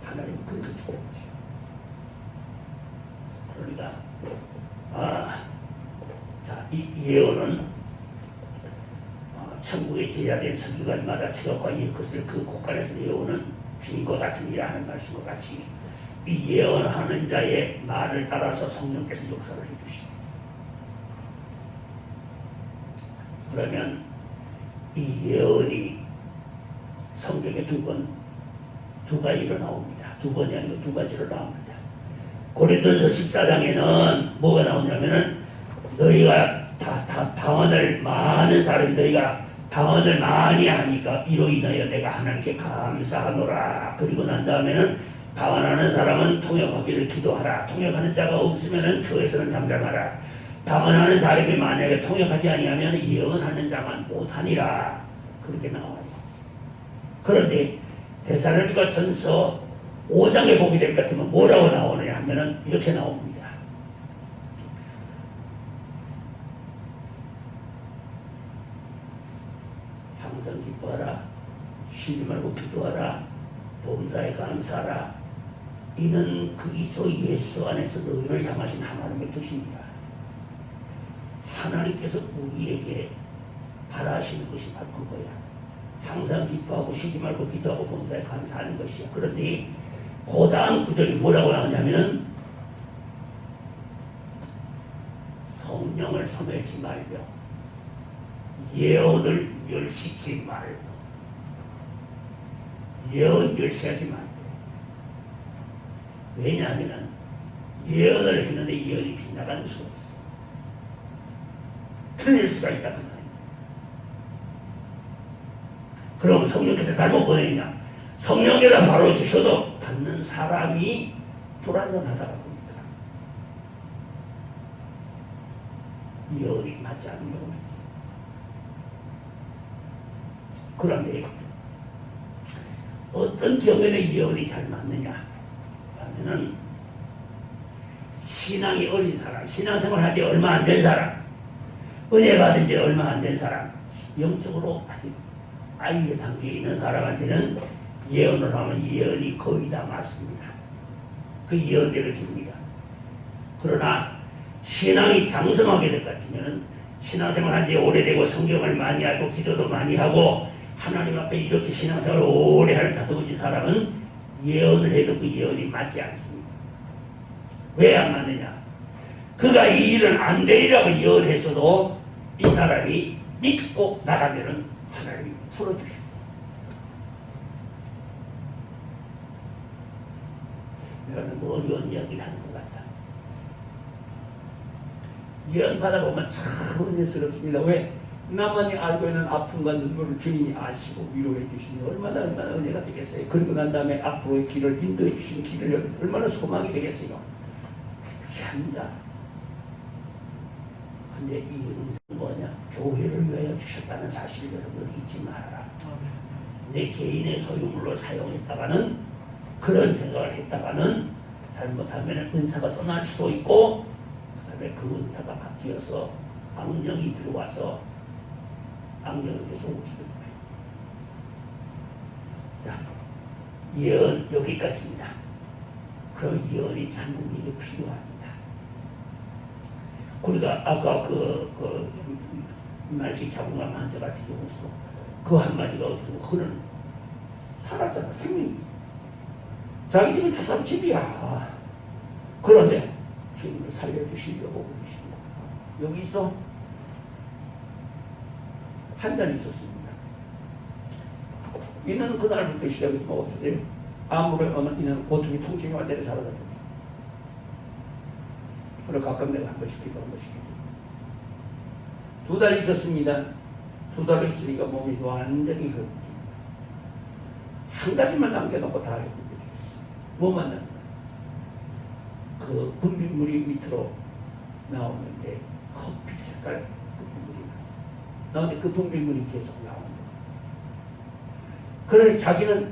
하나님은 그렇게 축복하시오. 그러니까 자, 이 예언은 천국의 제자된 서기관마다 새것과 옛것을 그 곳간에서 예언은 주님과 같은 일하는 말씀과 같이 이 예언하는 자의 말을 따라서 성령께서 역사를 해주시오. 그러면 이 예언이 성경에 두 가지로 나옵니다. 두 번이 아니고 두 가지로 나옵니다. 고린도전서 14장에는 뭐가 나오냐면은 너희가 다 방언을 많은 사람이 너희가 방언을 많이 하니까 이로 인하여 내가 하나님께 감사하노라. 그리고 난 다음에는 방언하는 사람은 통역하기를 기도하라. 통역하는 자가 없으면은 교회에서는 잠잠하라. 방언하는 사람이 만약에 통역하지 아니하면 예언하는 자만 못하니라. 그렇게 나와요. 그런데 데살로니가 전서 5장에 보게 될 것 같으면 뭐라고 나오느냐 하면은 이렇게 나옵니다. 항상 기뻐하라. 쉬지 말고 기도하라. 범사에 감사하라. 이는 그리스도 예수 안에서 너희를 향하신 하나님의 뜻입니다. 하나님께서 우리에게 바라시는 것이 바로 그거야. 항상 기뻐하고 쉬지 말고 기도하고 범사에 감사하는 것이야. 그런데 그 다음 구절이 뭐라고 나오냐면은 성령을 소멸치 말며 예언을 멸시치 말고 예언 멸시하지 말고. 왜냐하면 예언을 했는데 예언이 빗나가는 수가 있어. 틀릴 수가 있다 그 말이야. 그럼 성령께서 잘못 보내냐? 성령께서 바로 주셔도 받는 사람이 불완전하다고 보니까 예언이 맞지 않는 경우가 있어. 그런데 어떤 경우에는 예언이 잘 맞느냐 하면은 신앙이 어린 사람, 신앙생활 하지 얼마 안 된 사람, 은혜 받은 지 얼마 안 된 사람, 영적으로 아직 아이의 단계에 있는 사람한테는 예언을 하면 예언이 거의 다 맞습니다. 그 예언대로 됩니다. 그러나 신앙이 장성하게 될 것 같으면 신앙생활 한 지 오래되고 성경을 많이 알고 기도도 많이 하고 하나님 앞에 이렇게 신앙생활을 오래 하는 다독어진 사람은 예언을 해도 그 예언이 맞지 않습니다. 왜 안 맞느냐? 그가 이 일은 안 되리라고 예언했어도 이 사람이 믿고 나가면은 하나님이 풀어주십니다. 내가 너무 어려운 이야기를 하는 것 같다. 예언 받아보면 참 은혜스럽습니다. 왜? 나만이 알고 있는 아픔과 눈물을 주님이 아시고 위로해 주시니 얼마나 은혜가 되겠어요. 그리고 난 다음에 앞으로의 길을 인도해 주시는 길을 얼마나 소망이 되겠어요. 그렇게 합니다. 근데 이 은혜는 뭐냐? 교회를 위하여 주셨다는 사실을 여러분 잊지 말아라. 내 개인의 소유물로 사용했다가는 그런 생각을 했다가는 잘못하면 은사가 떠날 수도 있고 그 다음에 그 은사가 바뀌어서 악령이 들어와서 악령에게 속을 수도 있고요. 자, 예언 여기까지입니다. 그럼 예언이 장군에게 필요합니다. 우리가 아까 말기 자궁암 환자 같은 경우서 그 한마디가 어떻게 그는 살았잖아. 생명이 자기 집은 초상 집이야. 그런데 지금 살려주시려고 그러십니다. 여기 있어 한 달 있었습니다. 이는 그날부터 시작해서 뭐 없어져요. 아무런 이는 고통이 통증이 완전히 사라졌다. 그리고 가끔 내가 한 번씩 기도 한 번씩 기도. 2달 있었습니다. 2달 있으니까 몸이 완전히 흐릅니다. 한 가지만 남겨놓고 다 해보게 되었어요. 뭐만 남겨? 그 분비물이 밑으로 나오는데 커피 색깔 분비물이 나오는데 그 분비물이 계속 나옵니다. 그러니 자기는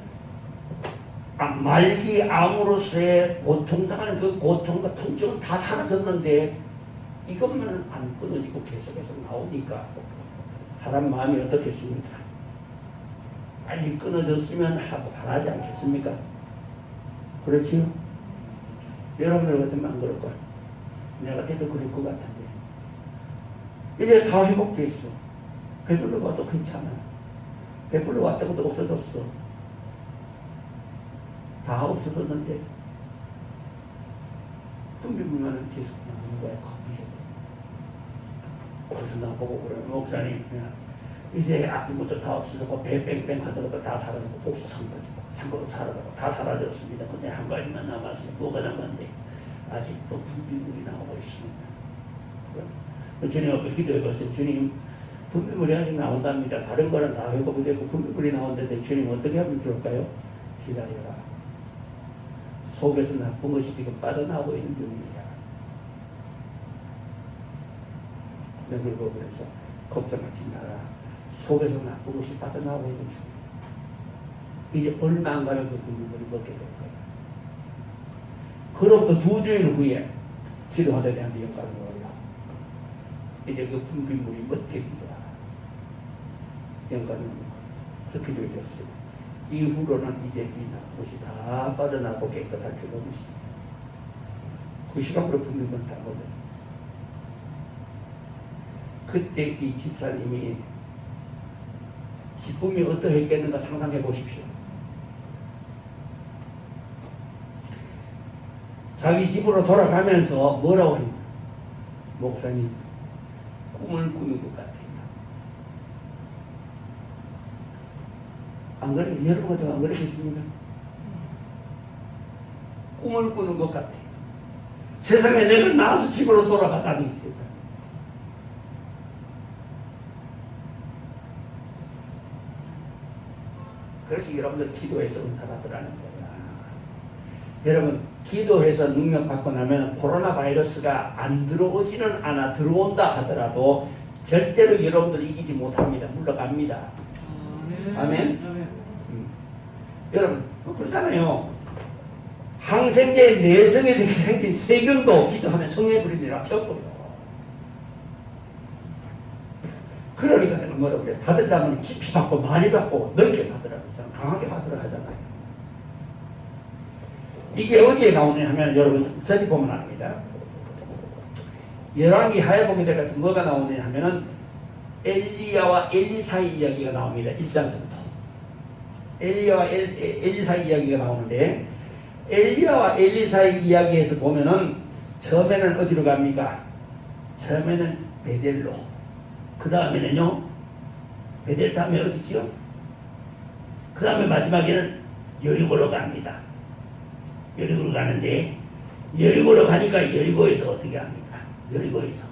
말기 암으로서의 고통당하는 그 고통과 통증은 다 사라졌는데 이것만은 안 끊어지고 계속해서 나오니까 사람 마음이 어떻겠습니까? 빨리 끊어졌으면 하고 바라지 않겠습니까? 그렇지요? 여러분들 같으면 안 그럴까? 내가 같아도 그럴 것 같은데 이제 다 회복됐어. 배불러 가도 괜찮아. 배불러 왔다고 도 없어졌어. 다 없어졌는데 분비물만은 계속 나오는 거야. 커피색. 그래서 나보고 그래 목사님 이제 아픈 것도 다 없어졌고 배 뺑뺑 하던 것도 다 사라졌고 복수 상가지고 참고로 사라졌고 다 사라졌습니다. 근데 한 가지만 남았어요. 뭐가 남았는데 아직도 분비물이 나오고 있습니다. 주님 앞에 기도해봤어요. 주님 분비물이 아직 나온답니다. 다른 거는 다 회복이 되고 분비물이 나오는데 주님 어떻게 하면 좋을까요? 기다려라. 속에서 나쁜 것이 지금 빠져나오고 있는 중입니다. 그리고 그래서 걱정하지 마라. 속에서 나쁜 것이 빠져나오고 있는 중입니다. 이제 얼마 안 가면 그 분비물이 먹게 될 거다. 그로부터 2주일 후에 기도하다 대한 영감을 올라. 이제 그 분비물이 먹게 되라. 영감을 그 기도해 줬어요. 이후로는 이제 이 나쁜 것이 다 빠져나고 깨끗할 줄로 믿습니다. 그 시간으로 분비물 다 거든. 그때 이 집사님이 기쁨이 어떠했겠는가 상상해 보십시오. 자기 집으로 돌아가면서 뭐라고 했냐? 목사님, 꿈을 꾸는 것 같아요. 안 그래? 여러분도 안 그러겠습니까? 꿈을 꾸는 것 같아. 세상에 내가 나와서 집으로 돌아가다니 세상. 그래서 여러분들 기도해서 은사받으라는 거야. 여러분 기도해서 능력 받고 나면 코로나 바이러스가 안 들어오지는 않아. 들어온다 하더라도 절대로 여러분들 이기지 못합니다. 물러갑니다. 아멘. 여러분 그렇잖아요. 항생제의 내성에 대해 생긴 세균도 기도하면 성령의 불이 내려 태워버려. 그러니까 내가 뭐라고 그래. 받으려면 깊이 받고 많이 받고 넓게 받으라고 하잖아요. 강하게 받으라 하잖아요. 이게 어디에 나오냐 하면 여러분 저기 보면 압니다. 열왕기 하야복기들 같은 뭐가 나오냐 하면은 엘리야와 엘리사의 이야기가 나옵니다. 1장서부터 엘리야와 엘리사의 이야기가 나오는데 엘리야와 엘리사의 이야기에서 보면은 처음에는 어디로 갑니까? 처음에는 베델로, 그 다음에는요 베델 다음에 어디지요? 그 다음에 마지막에는 여리고로 갑니다. 여리고로 가는데 여리고로 가니까 여리고에서 어떻게 합니까? 여리고에서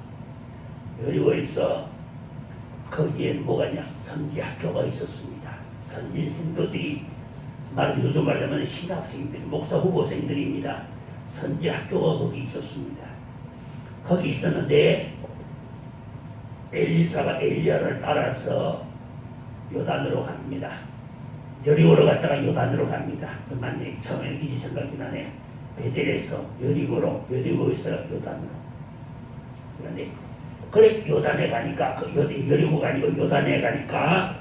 거기에 뭐가냐? 선지학교가 있었습니다. 선진 생도들이 요즘 말하자면 신학생들, 목사 후보생들입니다. 선지학교가 거기 있었습니다. 거기 있었는데 엘리사가 엘리야를 따라서 요단으로 갑니다. 여리고로 갔다가 요단으로 갑니다. 그만 처음에 이지 생각이 나네. 베델에서 여리고에서 요단으로. 그런데 그래 요단에 가니까 여리고가 아니고 요단에 가니까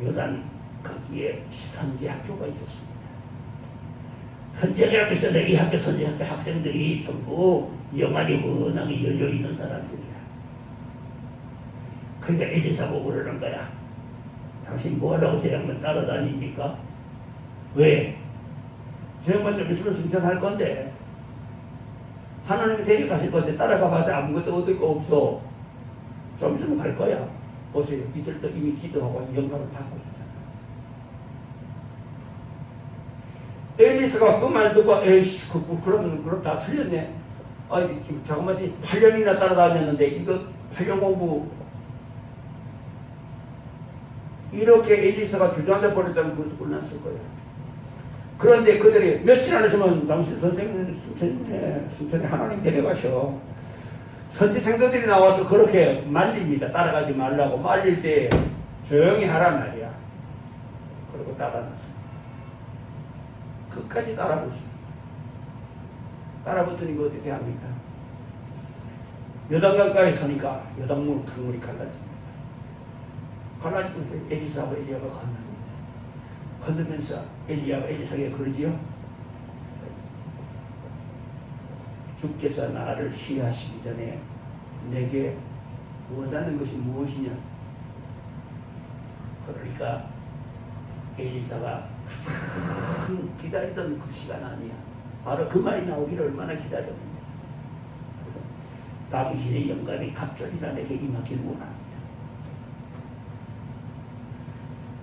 요단 거기에 선지학교가 있었습니다. 선지학교에서 이 학교 선지학교 학생들이 전부 영안이 워낙에 열려 있는 사람들이야. 그러니까 엘리사 보고 그러는 거야. 당신 뭐하라고 저 양반 따라다닙니까? 왜? 저 양반 좀 있으면 승천할 건데 하나님이 데려가실 건데 따라가봐자 아무것도 얻을 거 없어. 좀 있으면 갈 거야. 보세요. 이들도 이미 기도하고 영감을 받고 있잖아. 엘리사가 그 말 듣고 에이씨 그럼 다 틀렸네. 아이 지금 잠깐만 8년이나 따라다녔는데 이거 8년 공부 이렇게 엘리사가 주저앉아 버렸다면 그것도 끝났을 거예요. 그런데 그들이 며칠 안 있으면 당신 선생님 순천에 하나님 데려가셔. 선지 생도들이 나와서 그렇게 말립니다. 따라가지 말라고 말릴 때 조용히 하란 말이야. 그리고 따라놨어. 끝까지 따라붙어. 따라붙으니 이거 어떻게 합니까? 요단강가에 서니까 요단물 강물이 갈라집니다. 갈라지면서 엘리사하고 엘리야가 건너니다. 건너면서 엘리야가 엘리사에게 그러지요. 주께서 나를 시하시기 전에 내게 원하는 것이 무엇이냐? 그러니까 엘리사가 가장 기다리던 그 시간 아니야. 바로 그 말이 나오기를 얼마나 기다렸는데. 그래서 당신의 영감이 갑절이나 내게 임하기를 원합니다.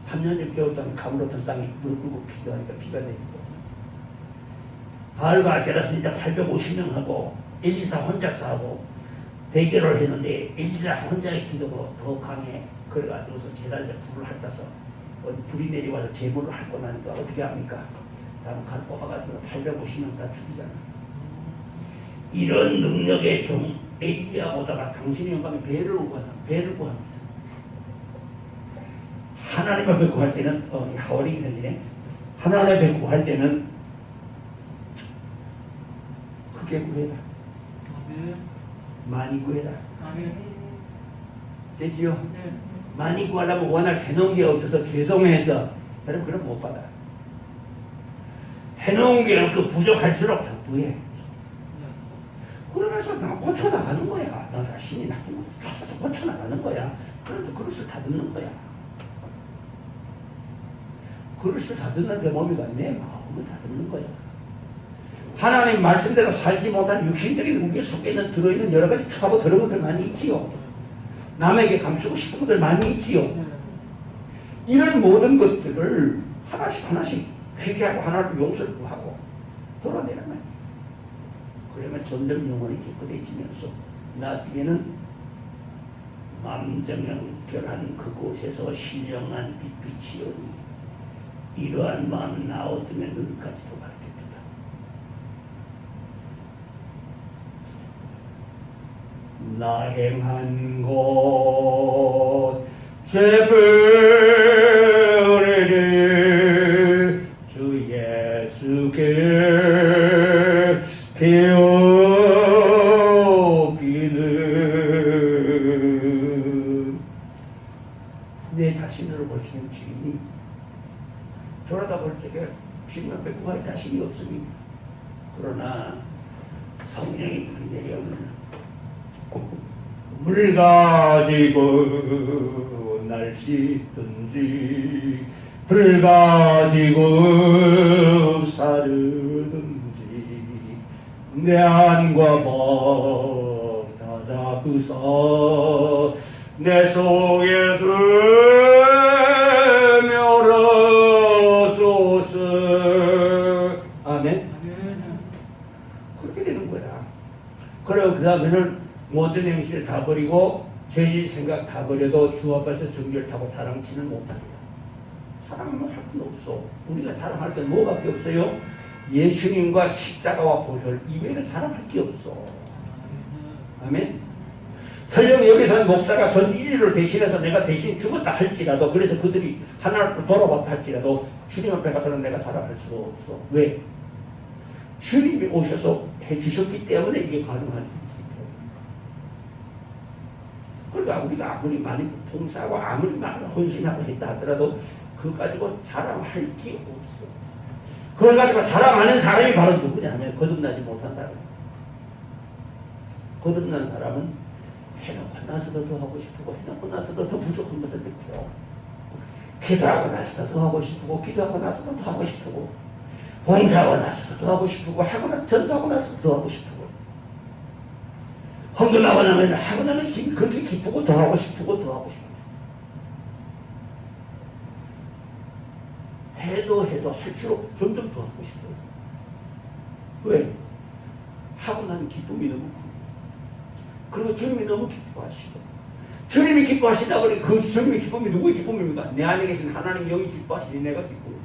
3년 6개월 동안 가물었던 땅이 무릎 꿇고 기도하니까 비가 내리고 바알과 아세라는 이제 850명하고 엘리사 혼자서 하고 대결을 했는데 엘리사 혼자의 기도가 더 강해. 그래가지고서 제단에서 불을 핥아서 불이 내려와서 제물을 핥고 나니까 어떻게 합니까? 다음 칼 뽑아가지고 850명 다 죽이잖아. 이런 능력의 종 엘리야보다가 당신의 영광에 배를 구합니다. 하나님 앞에 구할 때는 하월이 생기네. 하나님 앞에 구할 때는 크게 구해라. 아멘. 많이 구해라. 아멘. 됐지요? 네. 많이 구하려면 워낙 해놓은 게 없어서 죄송해서 여러분 그럼 못 받아. 해놓은 게 그 부족할수록 더 구해. 네. 그러면서 나 고쳐나가는 거야. 너 자신이 나중에 쫓아서 고쳐나가는 거야. 그래서 그릇을 다듬는 거야. 그릇을 다듬는데 몸이 내 마음을 다듬는 거야. 하나님 말씀대로 살지 못한 육신적인 우리 속에 들어있는 여러 가지 차고 더러운 것들 많이 있지요. 남에게 감추고 싶은 것들 많이 있지요. 이런 모든 것들을 하나씩 회개하고 하나를 용서를 구하고 돌아내는 거야. 그러면 점점 영혼이 깨끗해지면서 나중에는 만정연결한 그곳에서 신령한 빛이오니 이러한 마음 나오면 눈까지도 가르칩니다. 나 행한 곳 죄버리니 주 예수께 배우기는 내 자신으로 볼 적엔 주인이 돌아다 볼 적에 신명 뵙고 할 자신이 없으니 그러나 성령이 불이 내려오면 물 가지고 날 씻든지 불 가지고 사르든지 내 안과 법 닫아그사 내 속에 스며러소서. 아멘. 그렇게 되는 거야. 그리고 그 다음에는 모든 행실을 다 버리고 죄질 생각 다 버려도 주 앞에서 정결 타고 자랑치는 못합니다. 자랑하면 할 건 없어. 우리가 자랑할 건 뭐밖에 없어요? 예수님과 십자가와 보혈 이외에는 자랑할 게 없어. 아멘. 설령 여기서 목사가 전 인류를 대신해서 내가 대신 죽었다 할지라도 그래서 그들이 하나님을 돌아봤다 할지라도 주님 앞에 가서는 내가 자랑할 수가 없어. 왜? 주님이 오셔서 해주셨기 때문에 이게 가능한 일이기 때문에. 그러니까 우리가 아무리 많이 봉사하고 아무리 많이 헌신하고 했다 하더라도 그거 가지고 자랑할 게 없어. 그걸 가지고 자랑하는 사람이 바로 누구냐 하면 거듭나지 못한 사람. 거듭난 사람은 해놓고 나서도 더 하고 싶고 해놓고 나서도 더 부족한 것을 느껴. 기도하고 나서도 더 하고 싶고 기도하고 나서도 더 하고 싶고 봉사하고 나서도 더 하고 싶고 하고 나서 전도하고 나서도 더 하고 싶고 헌금하고 나면 하고 나면 그렇게 기쁘고 더 하고 싶고 더 하고 싶고 해도 할수록 점점 더 하고 싶어요. 왜? 하고 나는 기쁨이 너무 커요. 그리고 주님이 너무 기뻐하시고 주님이 기뻐하시다 그러니 그 주님의 기쁨이 누구의 기쁨입니까? 내 안에 계신 하나님 영이 기뻐하시니 내가 기쁩니다.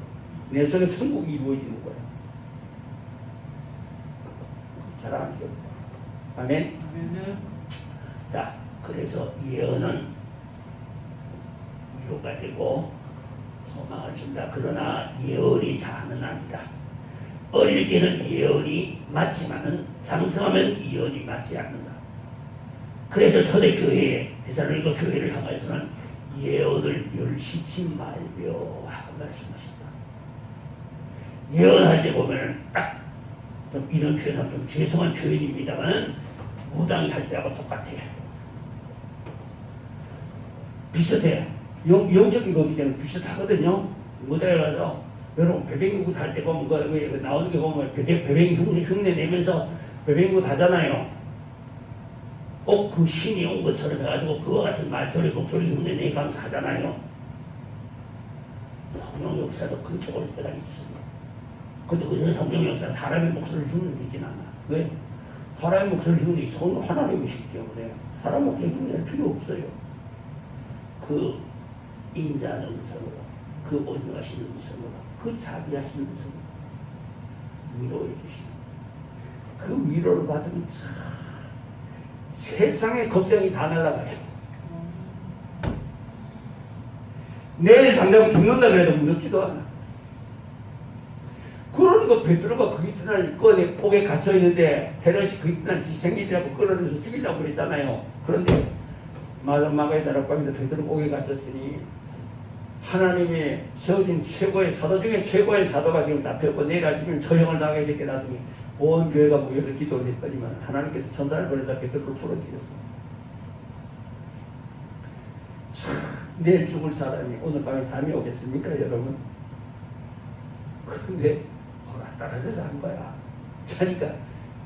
내 속에 천국이 이루어지는 거야. 자랑할 게 없다. 아멘? 자, 그래서 예언은 위로가 되고 소망을 준다. 그러나 예언이 다는 아니다. 어릴 때는 예언이 맞지만은 장성하면 예언이 맞지 않는다. 그래서 초대교회, 데살로니가 교회를 향하여서는 예언을 멸시치 말며 하고 말씀하신다. 예언할 때 보면은 딱 좀 이런 표현은 좀 죄송한 표현입니다만 무당이 할 때하고 똑같아. 비슷해. 영적인 거기 때문에 비슷하거든요. 무대에 가서 여러분 배뱅이굿 할 때 보면 그 나오는 게 보면 배뱅이 흉내 내면서 배뱅이굿 하잖아요. 꼭 그 신이 온 것처럼 해가지고 그와 같은 말소리 목소리 흉내 내가면서 하잖아요. 성령 역사도 그렇게 올 때가 있습니다. 근데 그 성령 역사 사람의 목소리를 흉내 내진 않아. 왜? 사람의 목소리를 흉내 성령 하나님이시기 때문에 사람 목소리 흉내 낼 필요 없어요. 그 인자한 음성으로, 그 온유하신 음성으로, 그 자비하신 음성으로 위로해 주시는 그 위로를 받으면 참 세상의 걱정이 다 날아가요. 내일 당장 죽는다 그래도 무섭지도 않아. 그러니까 베드로가 그 이튿날 꺼내 옥에 갇혀 있는데 헤롯이 그 이튿날 지 생일이라고 끌어내서 죽이려고 그랬잖아요. 그런데 마가의 다락방에서 베드로 옥에 갇혔으니 하나님이 세우신 최고의 사도 중에 최고의 사도가 지금 잡혔고 내일 아침에 처형을 당해서 깨닫으니 온 교회가 모여서 기도를 했더니만 하나님께서 천사를 보내서 베드로를 풀어주셨어. 내일 죽을 사람이 오늘 밤에 잠이 오겠습니까 여러분? 그런데 따라서서 한 거야. 자니까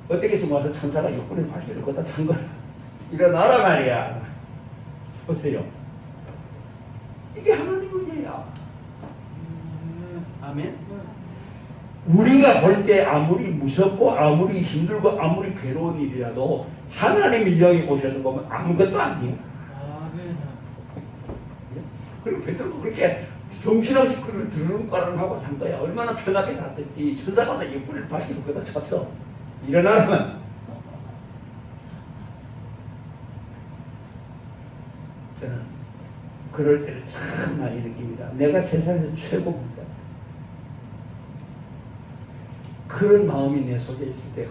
어떻게 해서 와서 천사가 옆구리 발길을 걷다 찬 거야. 일어나라 말이야. 보세요. 이게 하나님 은혜야. 아멘. 우리가 볼 때 아무리 무섭고 아무리 힘들고 아무리 괴로운 일이라도 하나님의 영이 오셔서 보면 아무것도 아니에요. 그리고 베드로도 그렇게 정신없이 그를 드르릉까르릉 하고 산 거야. 얼마나 편하게 잤든지 천사 가서 옆구리를 발길을 걷다 찼어. 일어나라면. 저는 그럴 때를 참 많이 느낍니다. 내가 세상에서 최고 부자. 그런 마음이 내 속에 있을 때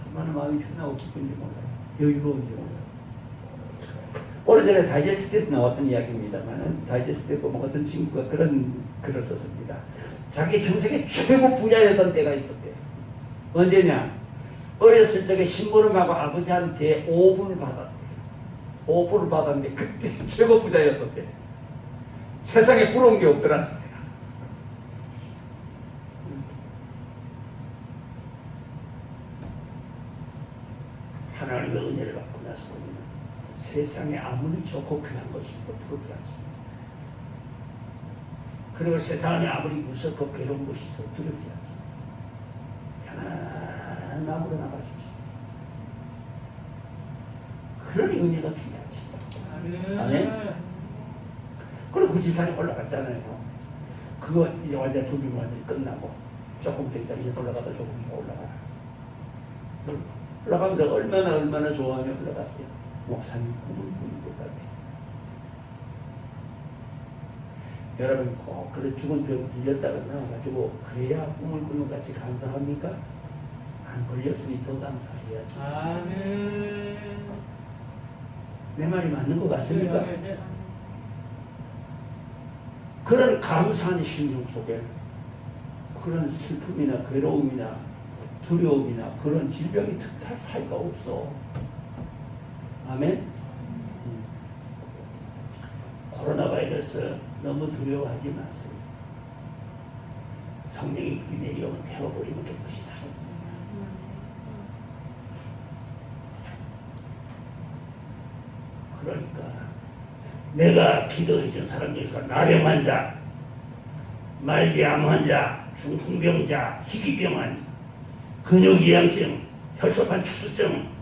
얼마나 마음이 편하고 기쁜지 몰라요. 여유로운지 몰라요. 오래전에 다이제스트에서 나왔던 이야기입니다만 다이제스트에 보면 어떤 친구가 그런 글을 썼습니다. 자기 평생에 최고 부자였던 때가 있었대요. 언제냐? 어렸을 적에 심부름하고 아버지한테 5불을 받았대요. 5불을 받았는데 그때 최고 부자였었대요. 세상에 부러운 게 없더라. 하나님의 은혜를 받고 나서 보면 세상에 아무리 좋고 귀한 것이 있어도 부럽지 않습니다. 그리고 세상에 아무리 무섭고 괴로운 것이 있어도 두렵지 않습니다. 편안한 마음으로 나가십시오. 그러니 은혜가 귀하지. 아멘. 그리고 그 지산에 올라갔잖아요. 그거 이제 완전 두비문 완전히 끝나고 조금 더 있다 이제 올라가다 조금 더 올라가라. 올라가면서 얼마나 좋아하며 올라갔어요. 목사님 꿈을 꾸는 것 같아요. 여러분 꼭 그래 죽은 병 걸렸다가 나와가지고 그래야 꿈을 꾸는 것 같이 감사합니까? 안 걸렸으니 더 감사해야지. 아멘. 내 말이 맞는 것 같습니까? 네, 네. 그런 감사한 심령 속에 그런 슬픔이나 괴로움이나 두려움이나 그런 질병이 틈탈 사이가 없어. 아멘. 코로나 바이러스 너무 두려워하지 마세요. 성령이 불이 내려오면 태워버리면 그것이 사라집니다. 그러니까 내가 기도해준 사람 중에서 나병 환자, 말기암 환자, 중풍병자, 희귀병 환자, 근육이양증, 혈소판 축수증,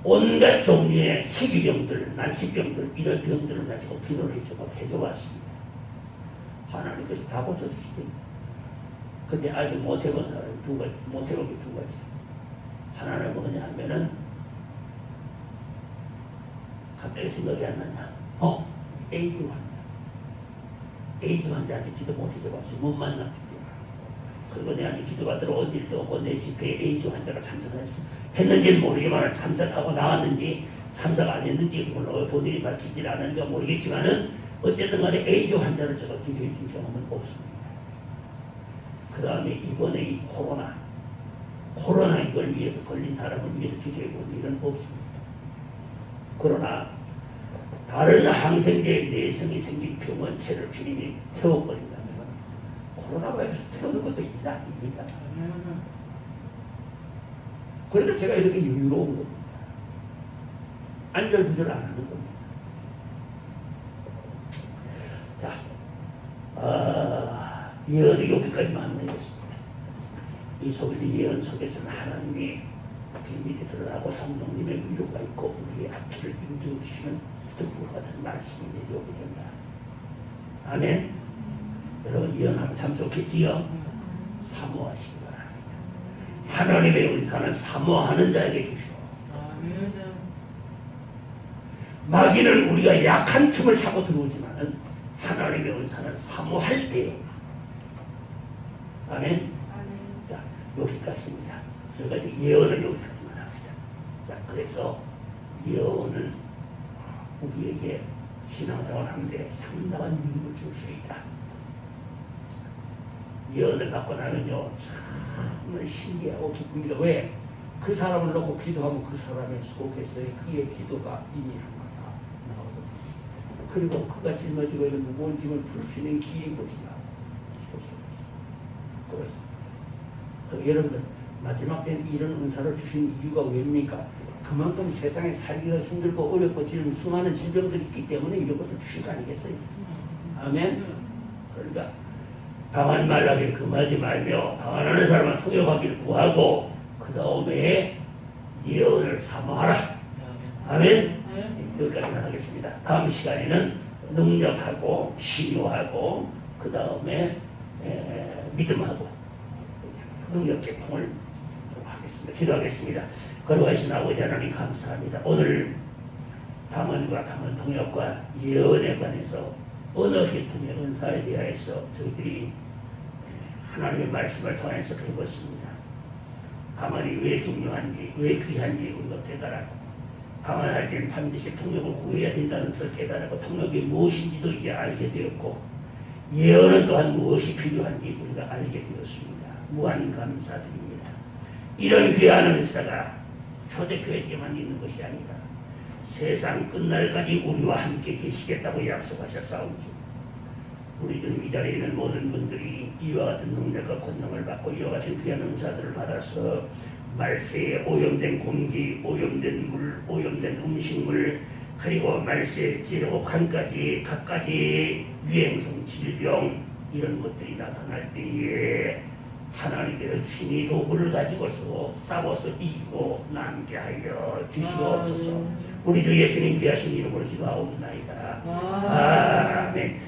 온갖 종류의 희귀병들, 난치병들 이런 병들을 가지고 기도를 해줘왔습니다. 하나님께서 다 고쳐주시더니 근데 아직 못해본 사람이 못해본 게 두 가지. 하나는 뭐냐 하면은 갑자기 생각이 안 나냐. 에이즈 환자. 에이즈 환자 아직 기도 못 해줘봤어요. 못 만났기 때문에. 그리고 내가 기도받으러 온 일도 없고 내 집회에 에이즈 환자가 참석했는지는 모르지만 참석하고 나왔는지 참석 안 했는지 물론 본인이 밝히질 않으니까 모르겠지만은 어쨌든 간에 에이즈 환자를 제가 기도해 준 경험은 없습니다. 그 다음에 이번에 이 코로나 이걸 위해서 걸린 사람을 위해서 기도해 본 일은 없습니다. 그러나 다른 항생제 내성이 생긴 병원체를 주님이 태워버린다면 코로나 바이러스 태우는 것도 일 아닙니다. 그래도 제가 이렇게 여유로운 겁니다. 안절부절 안 하는 겁니다. 자, 예언을 여기까지만 하면 되겠습니다. 이 속에서 예언 속에서는 하나님이 비밀이 드러나고 성령님의 위로가 있고 우리의 앞길을 인도해주시는 등불 같은 말씀이 내려오게 된다. 아멘. 여러분 예언하면 참 좋겠지요. 사모하시기 바랍니다. 하나님의 은사는 사모하는 자에게 주시오. 마귀는 우리가 약한 틈을 타고 들어오지만은 하나님의 은사는 사모할 때요. 아멘. 자, 여기까지입니다. 여기까지 예언은 여기까지만 합시다. 자, 그래서 예언은 우리에게 신앙생활 하는데 상당한 유익을 줄 수 있다. 예언을 받고 나면요, 정말 신기하고 기쁩니다. 왜? 그 사람을 놓고 기도하면 그 사람의 속에서의 그의 기도가 이미 하나가 나오거든요. 그리고 그가 짊어지고 있는 무거운 짐을 풀 수 있는 길이 보시라. 그렇습니다. 그래서 여러분들 마지막 때는 이런 은사를 주신 이유가 왜입니까? 그만큼 세상에 살기가 힘들고 어렵고 지금 수많은 질병들이 있기 때문에 이런 것도 주신 거 아니겠어요? 아멘? 그러니까 방한 말라기를 금하지 말며 방한하는 사람은 통역하기를 구하고 그 다음에 예언을 사모하라. 아멘? 여기까지만 하겠습니다. 다음 시간에는 능력하고 신유하고 그 다음에 믿음하고 능력 제공을 하겠습니다. 기도하겠습니다. 거룩하신 아버지 하나님 감사합니다. 오늘 방언과 방언 통역과 예언에 관해서 언어 계통의 은사에 대하여서 저희들이 하나님의 말씀을 통해서 배웠습니다. 방언이 왜 중요한지, 왜 귀한지 우리가 깨달았고 방언할 때는 반드시 통역을 구해야 된다는 것을 깨달았고 통역이 무엇인지도 이제 알게 되었고 예언은 또한 무엇이 필요한지 우리가 알게 되었습니다. 무한 감사드립니다. 이런 귀한 은사가 초대교회에만 있는 것이 아니라 세상 끝날까지 우리와 함께 계시겠다고 약속하셨사온지 우리 주님 이 자리에 있는 모든 분들이 이와 같은 능력과 권능을 받고 이와 같은 귀한 은사들을 받아서 말세에 오염된 공기, 오염된 물, 오염된 음식물 그리고 말세에 지옥한까지 갖가지 유행성 질병 이런 것들이 나타날 때에 하나님께서 주신 이 도구를 가지고서 싸워서 이기고 남게 하여 주시옵소서. 우리 주 예수님 귀하신 이름으로 기도하옵나이다. 아멘.